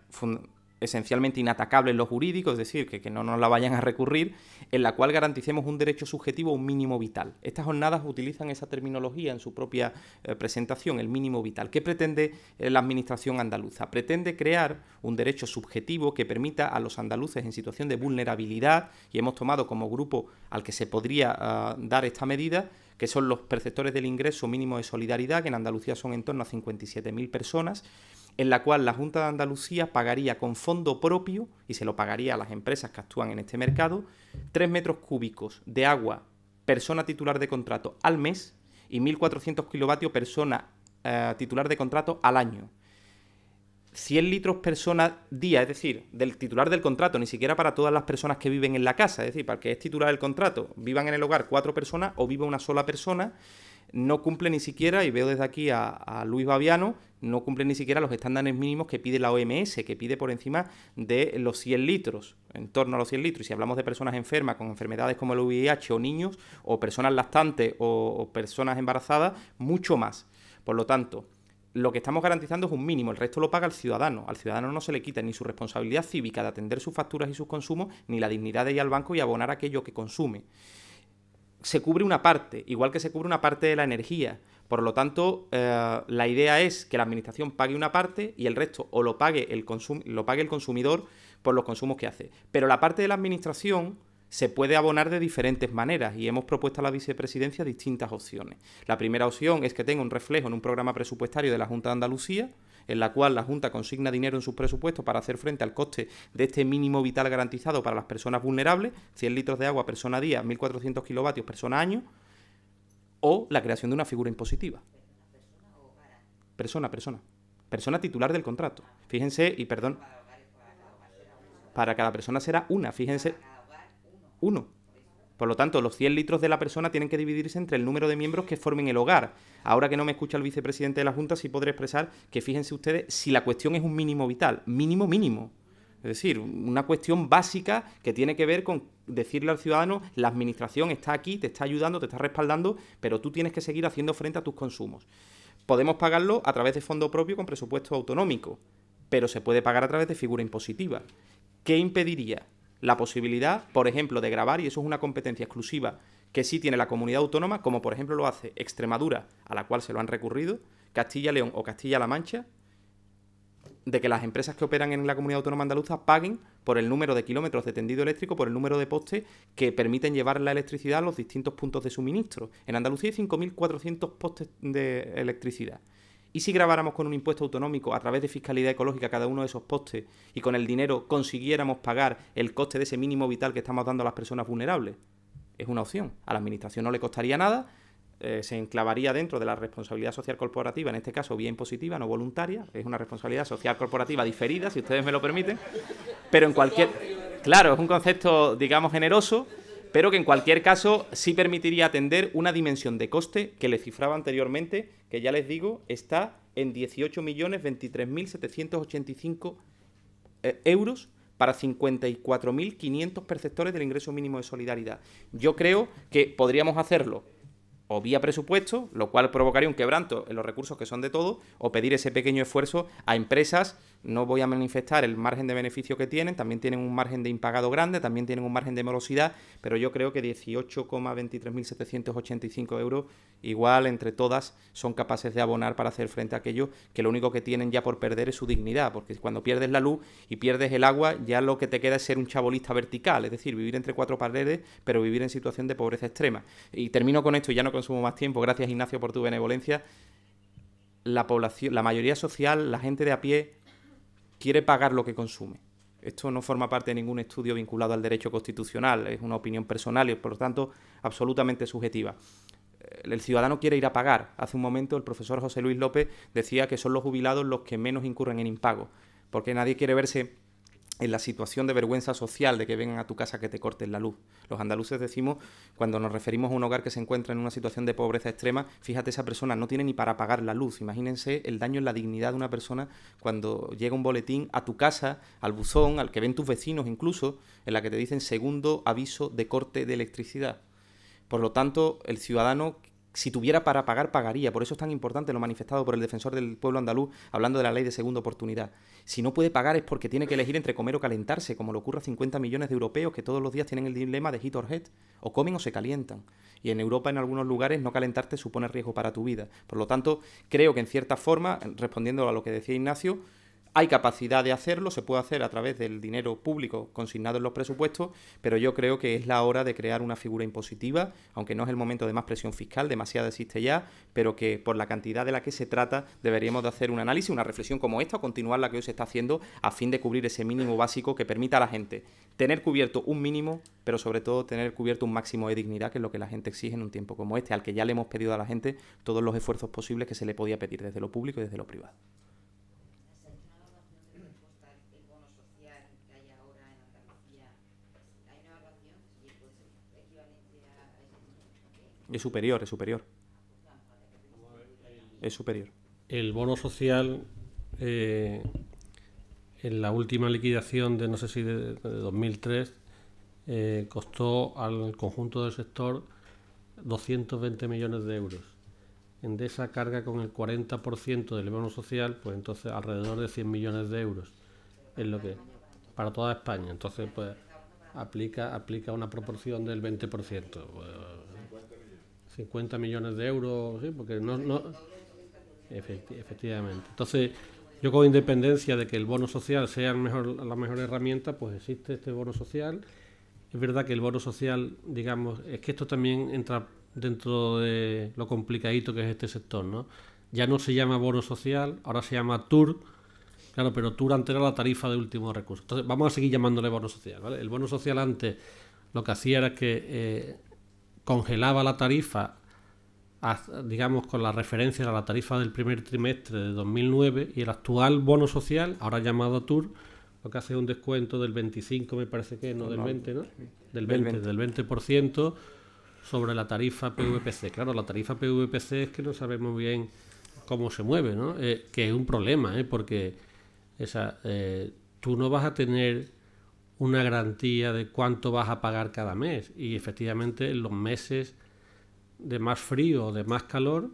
esencialmente inatacable en lo jurídico, es decir, que no nos la vayan a recurrir, en la cual garanticemos un derecho subjetivo, un mínimo vital. Estas jornadas utilizan esa terminología en su propia presentación, el mínimo vital. ¿Qué pretende la Administración andaluza? Pretende crear un derecho subjetivo que permita a los andaluces en situación de vulnerabilidad, y hemos tomado como grupo al que se podría dar esta medida, que son los perceptores del ingreso mínimo de solidaridad, que en Andalucía son en torno a 57.000 personas, en la cual la Junta de Andalucía pagaría con fondo propio, y se lo pagaría a las empresas que actúan en este mercado, 3 metros cúbicos de agua persona titular de contrato al mes y 1.400 kilovatios persona titular de contrato al año. 100 litros persona día, es decir, del titular del contrato, ni siquiera para todas las personas que viven en la casa, es decir, para el que es titular del contrato, vivan en el hogar 4 personas o viva una sola persona, no cumple ni siquiera, y veo desde aquí a Luis Baviano, no cumple ni siquiera los estándares mínimos que pide la OMS, que pide por encima de los 100 litros, en torno a los 100 litros. Y si hablamos de personas enfermas con enfermedades como el VIH, o niños, o personas lactantes, o personas embarazadas, mucho más. Por lo tanto, lo que estamos garantizando es un mínimo, el resto lo paga el ciudadano. Al ciudadano no se le quita ni su responsabilidad cívica de atender sus facturas y sus consumos, ni la dignidad de ir al banco y abonar aquello que consume. Se cubre una parte, igual que se cubre una parte de la energía. Por lo tanto, la idea es que la Administración pague una parte y el resto o lo pague el consumidor por los consumos que hace. Pero la parte de la Administración se puede abonar de diferentes maneras y hemos propuesto a la vicepresidencia distintas opciones. La primera opción es que tenga un reflejo en un programa presupuestario de la Junta de Andalucía, en la cual la Junta consigna dinero en sus presupuestos para hacer frente al coste de este mínimo vital garantizado para las personas vulnerables, 100 litros de agua persona día, 1.400 kilovatios persona año, o la creación de una figura impositiva. Persona titular del contrato. Fíjense, y perdón, para cada persona será una, fíjense, uno. Por lo tanto, los 100 litros de la persona tienen que dividirse entre el número de miembros que formen el hogar. Ahora que no me escucha el vicepresidente de la Junta, sí podré expresar que fíjense ustedes si la cuestión es un mínimo vital. Mínimo. Es decir, una cuestión básica que tiene que ver con decirle al ciudadano, la Administración está aquí, te está ayudando, te está respaldando, pero tú tienes que seguir haciendo frente a tus consumos. Podemos pagarlo a través de fondo propio con presupuesto autonómico, pero se puede pagar a través de figura impositiva. ¿Qué impediría? La posibilidad, por ejemplo, de gravar, y eso es una competencia exclusiva que sí tiene la comunidad autónoma, como por ejemplo lo hace Extremadura, a la cual se lo han recurrido, Castilla y León o Castilla-La Mancha, de que las empresas que operan en la comunidad autónoma andaluza paguen por el número de kilómetros de tendido eléctrico, por el número de postes que permiten llevar la electricidad a los distintos puntos de suministro. En Andalucía hay 5.400 postes de electricidad. ¿Y si grabáramos con un impuesto autonómico a través de fiscalidad ecológica cada uno de esos postes y con el dinero consiguiéramos pagar el coste de ese mínimo vital que estamos dando a las personas vulnerables? Es una opción. A la Administración no le costaría nada, se enclavaría dentro de la responsabilidad social corporativa, en este caso vía impositiva, no voluntaria, es una responsabilidad social corporativa diferida, si ustedes me lo permiten, pero en cualquier... Claro, es un concepto, digamos, generoso, pero que en cualquier caso sí permitiría atender una dimensión de coste que le cifraba anteriormente, que ya les digo, está en 18.023.785 euros para 54.500 perceptores del ingreso mínimo de solidaridad. Yo creo que podríamos hacerlo o vía presupuesto, lo cual provocaría un quebranto en los recursos que son de todos, o pedir ese pequeño esfuerzo a empresas. No voy a manifestar el margen de beneficio que tienen, también tienen un margen de impagado grande, también tienen un margen de morosidad, pero yo creo que 18,23.785 euros igual entre todas son capaces de abonar para hacer frente a aquello que lo único que tienen ya por perder es su dignidad, porque cuando pierdes la luz y pierdes el agua, ya lo que te queda es ser un chabolista vertical, es decir, vivir entre cuatro paredes, pero vivir en situación de pobreza extrema. Y termino con esto, ya no consumo más tiempo, gracias Ignacio por tu benevolencia. La población, la mayoría social, la gente de a pie, quiere pagar lo que consume. Esto no forma parte de ningún estudio vinculado al derecho constitucional, es una opinión personal y, por lo tanto, absolutamente subjetiva. El ciudadano quiere ir a pagar. Hace un momento el profesor José Luis López decía que son los jubilados los que menos incurren en impago, porque nadie quiere verse en la situación de vergüenza social de que vengan a tu casa que te corten la luz. Los andaluces decimos, cuando nos referimos a un hogar que se encuentra en una situación de pobreza extrema, fíjate, esa persona no tiene ni para pagar la luz. Imagínense el daño en la dignidad de una persona cuando llega un boletín a tu casa, al buzón, al que ven tus vecinos incluso, en la que te dicen segundo aviso de corte de electricidad. Por lo tanto, el ciudadano, si tuviera para pagar, pagaría. Por eso es tan importante lo manifestado por el defensor del pueblo andaluz, hablando de la ley de segunda oportunidad. Si no puede pagar es porque tiene que elegir entre comer o calentarse, como le ocurre a 50 millones de europeos que todos los días tienen el dilema de heat or head. O comen o se calientan. Y en Europa, en algunos lugares, no calentarte supone riesgo para tu vida. Por lo tanto, creo que en cierta forma, respondiendo a lo que decía Ignacio, hay capacidad de hacerlo, se puede hacer a través del dinero público consignado en los presupuestos, pero yo creo que es la hora de crear una figura impositiva, aunque no es el momento de más presión fiscal, demasiada existe ya, pero que por la cantidad de la que se trata deberíamos de hacer un análisis, una reflexión como esta, o continuar la que hoy se está haciendo a fin de cubrir ese mínimo básico que permita a la gente tener cubierto un mínimo, pero sobre todo tener cubierto un máximo de dignidad, que es lo que la gente exige en un tiempo como este, al que ya le hemos pedido a la gente todos los esfuerzos posibles que se le podía pedir desde lo público y desde lo privado. Es superior. El bono social, en la última liquidación de, no sé si de 2003, costó al conjunto del sector 220 millones de euros. Endesa carga con el 40% del bono social, pues entonces alrededor de 100 millones de euros. Es lo que para toda España. Entonces, pues aplica una proporción del 20%. Pues, 50 millones de euros, sí, porque efectivamente. Entonces, yo con independencia de que el bono social sea la mejor herramienta, pues existe este bono social. Es verdad que el bono social, digamos, es que esto también entra dentro de lo complicadito que es este sector, ¿no? Ya no se llama bono social, ahora se llama TUR, claro, pero TUR antes era la tarifa de último recurso. Entonces, vamos a seguir llamándole bono social, ¿vale? El bono social antes lo que hacía era que congelaba la tarifa, digamos, con la referencia a la tarifa del primer trimestre de 2009, y el actual bono social, ahora llamado TUR, lo que hace es un descuento del 25, me parece que no, del 20, ¿no? Del 20% sobre la tarifa PVPC. Claro, la tarifa PVPC es que no sabemos bien cómo se mueve, ¿no? Que es un problema, porque tú no vas a tener una garantía de cuánto vas a pagar cada mes, y efectivamente en los meses de más frío o de más calor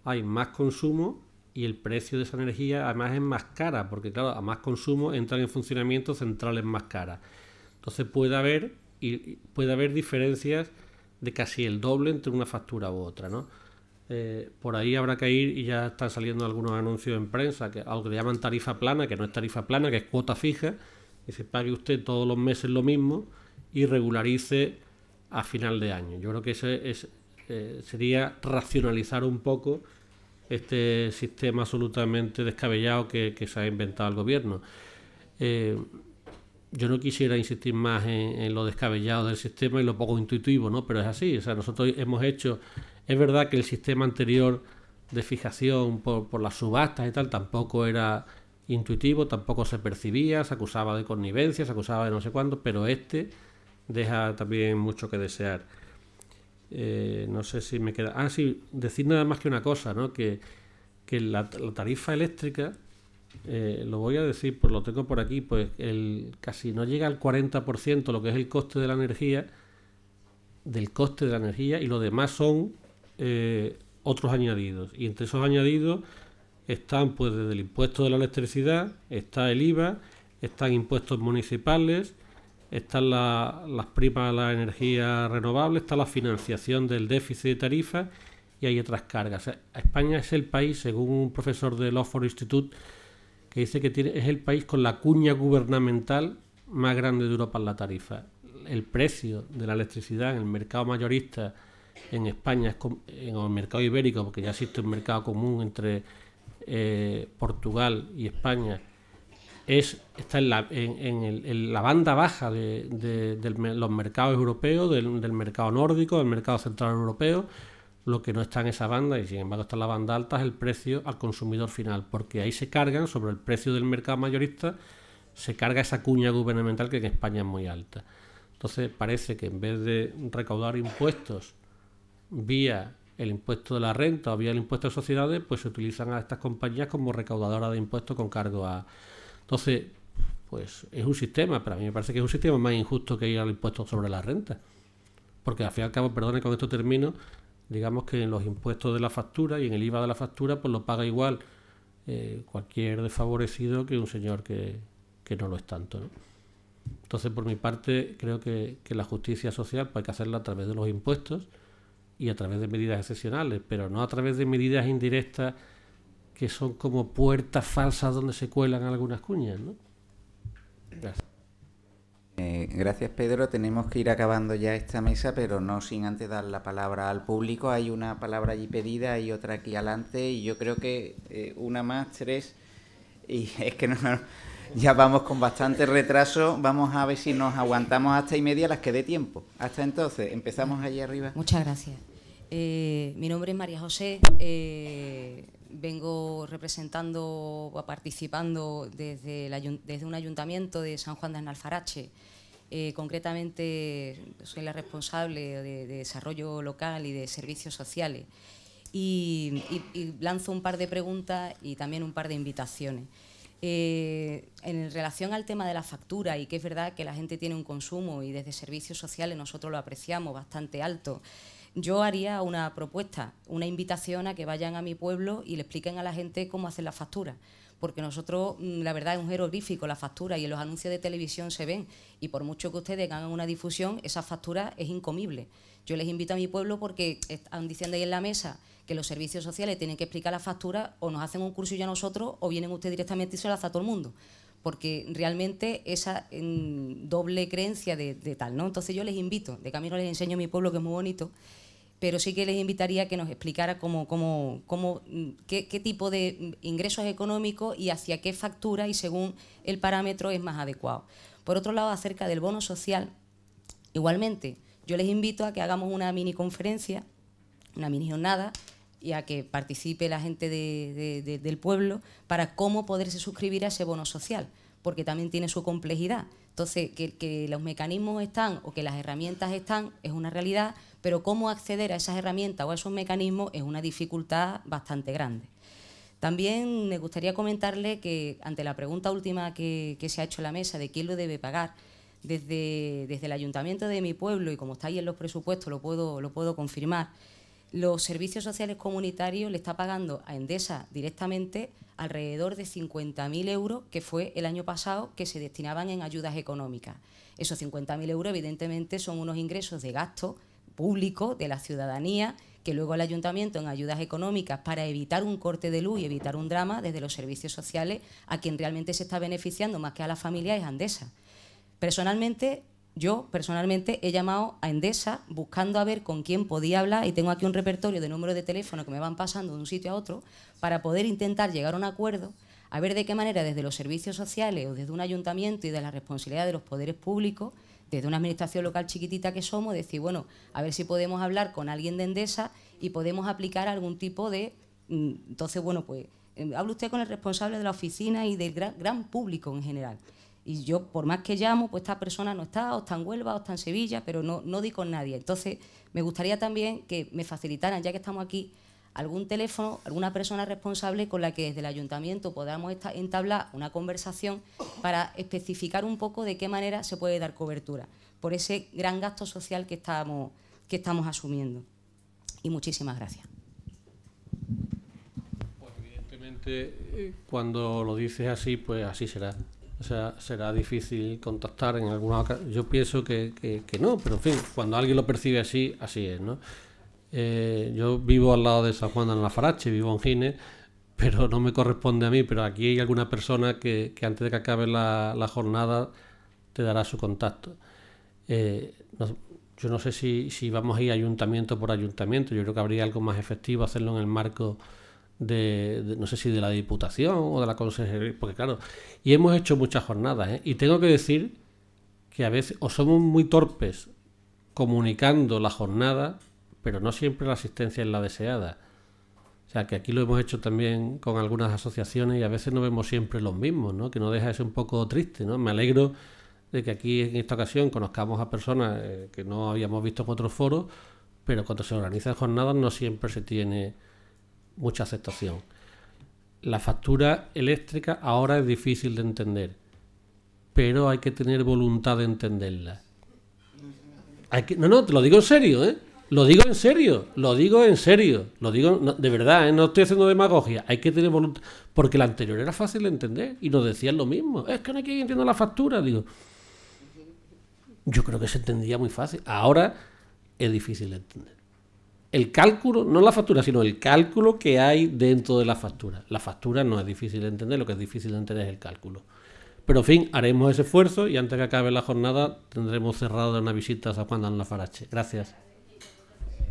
hay más consumo y el precio de esa energía además es más cara, porque claro, a más consumo entran en funcionamiento centrales más caras. Entonces puede haber diferencias de casi el doble entre una factura u otra, ¿no? Por ahí habrá que ir, y ya están saliendo algunos anuncios en prensa, que algo que le llaman tarifa plana, que no es tarifa plana, que es cuota fija, que se pague usted todos los meses lo mismo y regularice a final de año. Yo creo que sería racionalizar un poco este sistema absolutamente descabellado que se ha inventado el gobierno. Yo no quisiera insistir más en lo descabellado del sistema y lo poco intuitivo, ¿no? Pero es así. O sea, nosotros hemos hecho... Es verdad que el sistema anterior de fijación por las subastas y tal tampoco era intuitivo, tampoco se percibía, se acusaba de connivencia, se acusaba de no sé cuánto, pero este deja también mucho que desear. No sé si me queda... sí, decir nada más que una cosa, ¿no? Que la tarifa eléctrica, lo voy a decir, pues lo tengo por aquí, pues casi no llega al 40% lo que es el coste de la energía, y lo demás son otros añadidos. Y entre esos añadidos están, pues, desde el impuesto de la electricidad, está el IVA, están impuestos municipales, están las primas a la energía renovable, está la financiación del déficit de tarifas, y hay otras cargas. O sea, España es el país, según un profesor del Oxford Institute, que dice que es el país con la cuña gubernamental más grande de Europa en la tarifa. El precio de la electricidad en el mercado mayorista en España, en el mercado ibérico, porque ya existe un mercado común entre Portugal y España, está en la banda baja de los mercados europeos, del mercado nórdico, del mercado central europeo. Lo que no está en esa banda, y sin embargo está en la banda alta, es el precio al consumidor final, porque ahí se cargan, sobre el precio del mercado mayorista, se carga esa cuña gubernamental que en España es muy alta. Entonces parece que en vez de recaudar impuestos vía el impuesto de la renta o vía el impuesto de sociedades, pues se utilizan a estas compañías como recaudadoras de impuestos con cargo a... Entonces, pues es un sistema, pero a mí me parece que es un sistema más injusto que ir al impuesto sobre la renta. Porque al fin y al cabo, perdone, con esto termino, digamos que en los impuestos de la factura y en el IVA de la factura, pues lo paga igual cualquier desfavorecido que un señor que no lo es tanto, ¿no? Entonces, por mi parte, creo que la justicia social pues hay que hacerla a través de los impuestos y a través de medidas excepcionales, pero no a través de medidas indirectas que son como puertas falsas donde se cuelan algunas cuñas, ¿no? Gracias. Gracias, Pedro. Tenemos que ir acabando ya esta mesa, pero no sin antes dar la palabra al público. Hay una palabra allí pedida y otra aquí adelante, y yo creo que una más, 3, y es que no, ya vamos con bastante retraso. Vamos a ver si nos aguantamos hasta y media, las que dé tiempo. Hasta entonces, empezamos allí arriba. Muchas gracias. Mi nombre es María José. Vengo representando o participando desde un ayuntamiento de San Juan de Alfarache. Concretamente soy la responsable de desarrollo local y de servicios sociales. Y lanzo un par de preguntas y también un par de invitaciones. En relación al tema de la factura, y que es verdad que la gente tiene un consumo y desde servicios sociales nosotros lo apreciamos bastante alto, yo haría una propuesta, una invitación a que vayan a mi pueblo y le expliquen a la gente cómo hacer la factura, porque nosotros, la verdad, es un jeroglífico la factura y en los anuncios de televisión se ven, y por mucho que ustedes hagan una difusión, esa factura es incomible. Yo les invito a mi pueblo porque están diciendo ahí en la mesa que los servicios sociales tienen que explicar la factura, o nos hacen un cursillo a nosotros o vienen ustedes directamente y se lo hace a todo el mundo, porque realmente esa doble creencia de tal, ¿no? Entonces yo les invito, de camino les enseño mi pueblo, que es muy bonito, pero sí que les invitaría a que nos explicara qué tipo de ingresos económicos y hacia qué factura y según el parámetro es más adecuado. Por otro lado, acerca del bono social, igualmente, yo les invito a que hagamos una mini conferencia, una mini jornada, y a que participe la gente del pueblo para cómo poderse suscribir a ese bono social, porque también tiene su complejidad. Entonces, que los mecanismos están o que las herramientas están es una realidad, pero cómo acceder a esas herramientas o a esos mecanismos es una dificultad bastante grande. También me gustaría comentarle que ante la pregunta última que se ha hecho en la mesa de quién lo debe pagar, desde el ayuntamiento de mi pueblo, y como está ahí en los presupuestos lo puedo confirmar, los servicios sociales comunitarios le está pagando a Endesa directamente alrededor de 50.000 euros, que fue el año pasado, que se destinaban en ayudas económicas. Esos 50.000 euros, evidentemente, son unos ingresos de gasto público de la ciudadanía, que luego el ayuntamiento, en ayudas económicas para evitar un corte de luz y evitar un drama, desde los servicios sociales, a quien realmente se está beneficiando más que a la familia es Endesa. Yo personalmente he llamado a Endesa buscando a ver con quién podía hablar, y tengo aquí un repertorio de números de teléfono que me van pasando de un sitio a otro para poder intentar llegar a un acuerdo, a ver de qué manera desde los servicios sociales o desde un ayuntamiento y de la responsabilidad de los poderes públicos, desde una administración local chiquitita que somos, decir, bueno, a ver si podemos hablar con alguien de Endesa y podemos aplicar algún tipo de... Entonces, bueno, pues hable usted con el responsable de la oficina y del gran público en general. Y yo, por más que llamo, pues esta persona no está, o está en Huelva, o está en Sevilla, pero no di con nadie. Entonces, me gustaría también que me facilitaran, ya que estamos aquí, algún teléfono, alguna persona responsable con la que desde el ayuntamiento podamos entablar una conversación para especificar un poco de qué manera se puede dar cobertura por ese gran gasto social que estamos asumiendo. Y muchísimas gracias. Pues evidentemente, cuando lo dices así, pues así será. O sea, será difícil contactar en alguna ocasión. Yo pienso que no, pero en fin, cuando alguien lo percibe así, así es, ¿no? Yo vivo al lado de San Juan de Alfarache, vivo en Gines, pero no me corresponde a mí, pero aquí hay alguna persona que antes de que acabe la jornada te dará su contacto. Yo no sé si vamos a ir ayuntamiento por ayuntamiento. Yo creo que habría algo más efectivo hacerlo en el marco no sé si de la Diputación o de la Consejería, porque claro, y hemos hecho muchas jornadas, ¿eh? Y tengo que decir que a veces o somos muy torpes comunicando la jornada, pero no siempre la asistencia es la deseada. O sea, que aquí lo hemos hecho también con algunas asociaciones y a veces no vemos siempre los mismos, ¿no? Que nos deja eso un poco triste, ¿no? Me alegro de que aquí en esta ocasión conozcamos a personas que no habíamos visto en otros foros, pero cuando se organizan jornadas no siempre se tiene mucha aceptación. La factura eléctrica ahora es difícil de entender, pero hay que tener voluntad de entenderla. No, te lo digo en serio, ¿eh? Lo digo en serio, de verdad, ¿eh? No estoy haciendo demagogia, hay que tener voluntad, porque la anterior era fácil de entender y nos decían lo mismo, es que no hay que entender la factura, digo, yo creo que se entendía muy fácil, ahora es difícil de entender. El cálculo, no la factura, sino el cálculo que hay dentro de la factura. La factura no es difícil de entender, lo que es difícil de entender es el cálculo. Pero en fin, haremos ese esfuerzo y antes que acabe la jornada tendremos cerrado una visita a San Juan de Alnafarache. Gracias.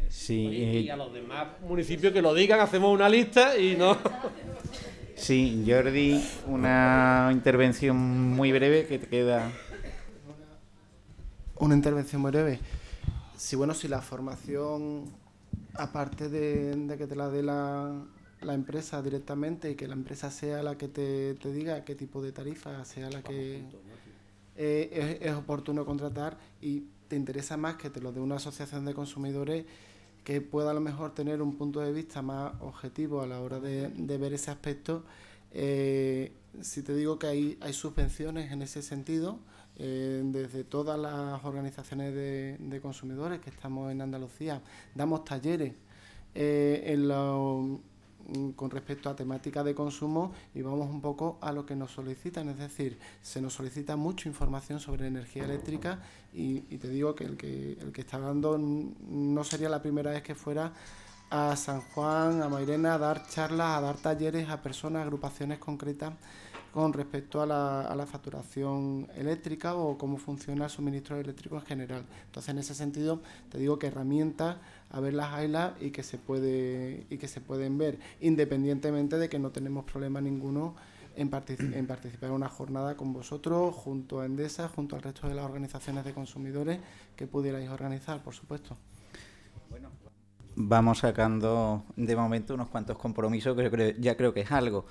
Sí, y a los demás municipios que lo digan, hacemos una lista y no... Sí, Jordi, una intervención muy breve que te queda. Una intervención muy breve. Sí, bueno, si la formación, aparte de que te la dé la empresa directamente y que la empresa sea la que te diga qué tipo de tarifa sea la que es oportuno contratar y te interesa más que te lo dé una asociación de consumidores que pueda a lo mejor tener un punto de vista más objetivo a la hora de ver ese aspecto. Si te digo que hay subvenciones en ese sentido, desde todas las organizaciones de consumidores que estamos en Andalucía, damos talleres con respecto a temática de consumo y vamos un poco a lo que nos solicitan, es decir, se nos solicita mucha información sobre energía eléctrica y te digo que el que está dando no sería la primera vez que fuera a San Juan, a Mairena, a dar charlas, a dar talleres a personas, agrupaciones concretas con respecto a la facturación eléctrica o cómo funciona el suministro eléctrico en general. Entonces, en ese sentido, te digo que herramientas, a ver las haylas y que se pueden ver, independientemente de que no tenemos problema ninguno en participar en una jornada con vosotros, junto a Endesa, junto al resto de las organizaciones de consumidores que pudierais organizar, por supuesto. Bueno, vamos sacando de momento unos cuantos compromisos que ya creo que es algo.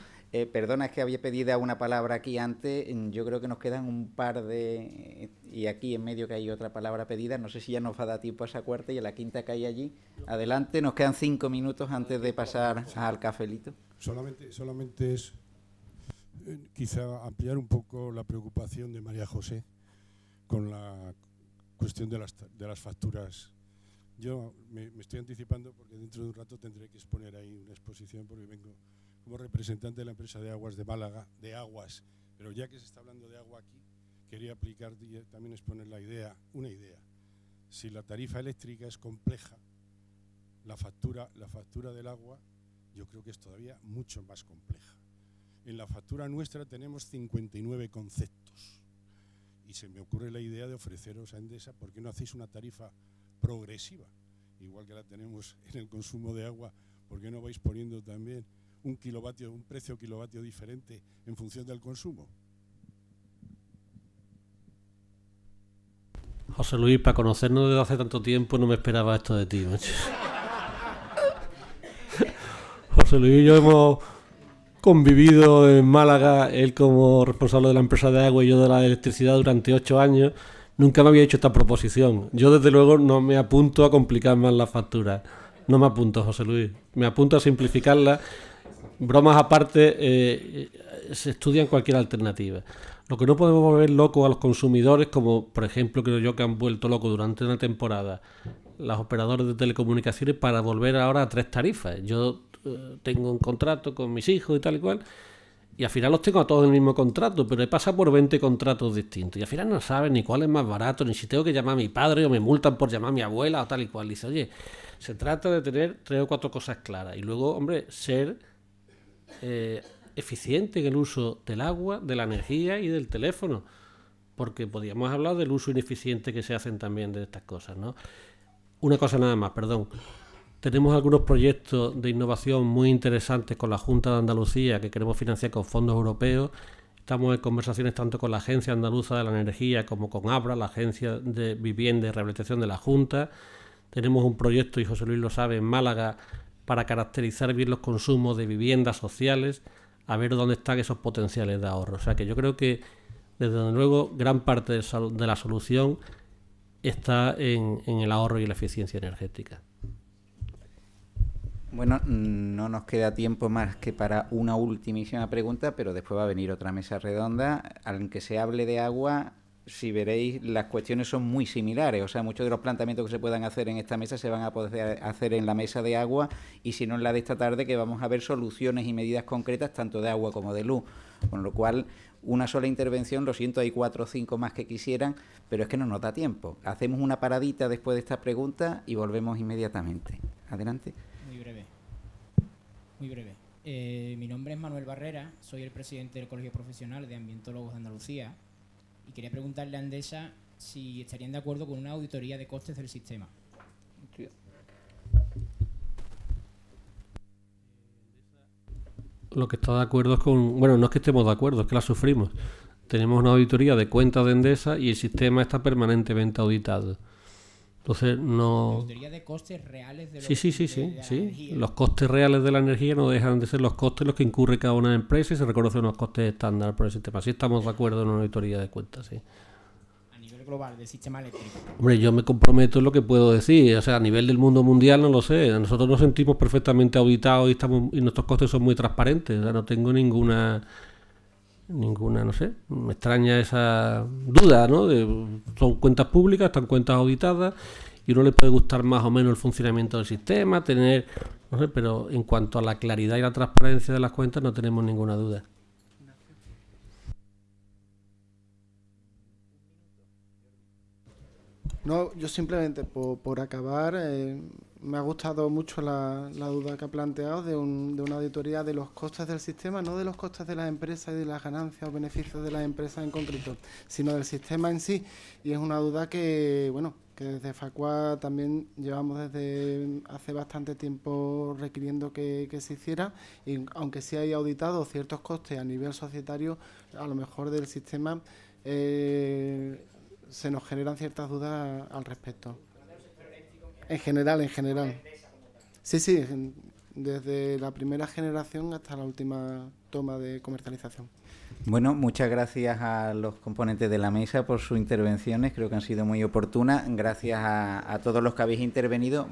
Perdona, es que había pedido una palabra aquí antes, yo creo que nos quedan un par de... Y aquí en medio que hay otra palabra pedida, no sé si ya nos va a dar tiempo a esa cuarta y a la quinta que hay allí. Adelante, nos quedan 5 minutos antes de pasar al cafelito. Solamente es quizá ampliar un poco la preocupación de María José con la cuestión de las facturas. Yo me estoy anticipando porque dentro de un rato tendré que exponer ahí una exposición porque vengo como representante de la empresa de aguas de Málaga, de aguas, pero ya que se está hablando de agua aquí, quería aplicar y también exponer una idea. Si la tarifa eléctrica es compleja, la factura del agua yo creo que es todavía mucho más compleja. En la factura nuestra tenemos 59 conceptos y se me ocurre la idea de ofreceros a Endesa, ¿por qué no hacéis una tarifa progresiva? Igual que la tenemos en el consumo de agua, ¿por qué no vais poniendo también un precio kilovatio diferente en función del consumo? José Luis, para conocernos desde hace tanto tiempo no me esperaba esto de ti, macho. José Luis y yo hemos convivido en Málaga, él como responsable de la empresa de agua y yo de la electricidad durante 8 años. Nunca me había hecho esta proposición. Yo desde luego no me apunto a complicar más las facturas. No me apunto, José Luis. Me apunto a simplificarlas. Bromas aparte, se estudian cualquier alternativa. Lo que no podemos volver locos a los consumidores, como por ejemplo creo yo que han vuelto locos durante una temporada las operadoras de telecomunicaciones para volver ahora a 3 tarifas. Yo tengo un contrato con mis hijos y tal y cual, y al final los tengo a todos en el mismo contrato, pero he pasado por 20 contratos distintos y al final no saben ni cuál es más barato, ni si tengo que llamar a mi padre o me multan por llamar a mi abuela o tal y cual. Dice, oye, se trata de tener 3 o 4 cosas claras y luego, hombre, ser eficiente en el uso del agua, de la energía y del teléfono, porque podríamos hablar del uso ineficiente que se hacen también de estas cosas, ¿no? Una cosa nada más, perdón. tenemos algunos proyectos de innovación muy interesantes con la Junta de Andalucía que queremos financiar con fondos europeos. Estamos en conversaciones tanto con la Agencia Andaluza de la Energía como con ABRA, la Agencia de Vivienda y Rehabilitación de la Junta. Tenemos un proyecto, y José Luis lo sabe, en Málaga para caracterizar bien los consumos de viviendas sociales, a ver dónde están esos potenciales de ahorro. O sea que yo creo que, desde luego, gran parte de la solución está en el ahorro y la eficiencia energética. Bueno, no nos queda tiempo más que para una ultimísima pregunta, pero después va a venir otra mesa redonda. Aunque se hable de agua, si veréis, las cuestiones son muy similares. O sea, muchos de los planteamientos que se puedan hacer en esta mesa se van a poder hacer en la mesa de agua, y si no en la de esta tarde, que vamos a ver soluciones y medidas concretas tanto de agua como de luz. Con lo cual, una sola intervención, lo siento, hay 4 o 5 más que quisieran, pero es que no nos da tiempo. Hacemos una paradita después de esta pregunta y volvemos inmediatamente. Adelante. Muy breve. Mi nombre es Manuel Barrera, soy el presidente del Colegio Profesional de Ambientólogos de Andalucía y quería preguntarle a Endesa si estarían de acuerdo con una auditoría de costes del sistema. Lo que está de acuerdo es con... Bueno, no es que estemos de acuerdo, es que la sufrimos. Tenemos una auditoría de cuentas de Endesa y el sistema está permanentemente auditado. Entonces no... ¿Auditoría de costes reales de Sí. energía? Los costes reales de la energía no dejan de ser los costes los que incurre cada una empresa y se reconocen unos costes estándar por el sistema. Sí estamos de acuerdo en una auditoría de cuentas, sí. A nivel global del sistema eléctrico. Hombre, yo me comprometo en lo que puedo decir. O sea, a nivel del mundo mundial no lo sé. Nosotros nos sentimos perfectamente auditados y nuestros costes son muy transparentes. O sea, no tengo ninguna, no sé, me extraña esa duda, ¿no? Son cuentas públicas, están cuentas auditadas y uno le puede gustar más o menos el funcionamiento del sistema, tener, no sé, pero en cuanto a la claridad y la transparencia de las cuentas no tenemos ninguna duda. No, yo simplemente por acabar, me ha gustado mucho la duda que ha planteado de una auditoría de los costes del sistema, no de los costes de las empresas y de las ganancias o beneficios de las empresas en concreto, sino del sistema en sí. Y es una duda que, bueno, que desde Facua también llevamos desde hace bastante tiempo requiriendo que se hiciera, y aunque sí hay auditado ciertos costes a nivel societario, a lo mejor del sistema se nos generan ciertas dudas al respecto. En general. Sí, desde la primera generación hasta la última toma de comercialización. Bueno, muchas gracias a los componentes de la mesa por sus intervenciones, creo que han sido muy oportunas. Gracias a todos los que habéis intervenido.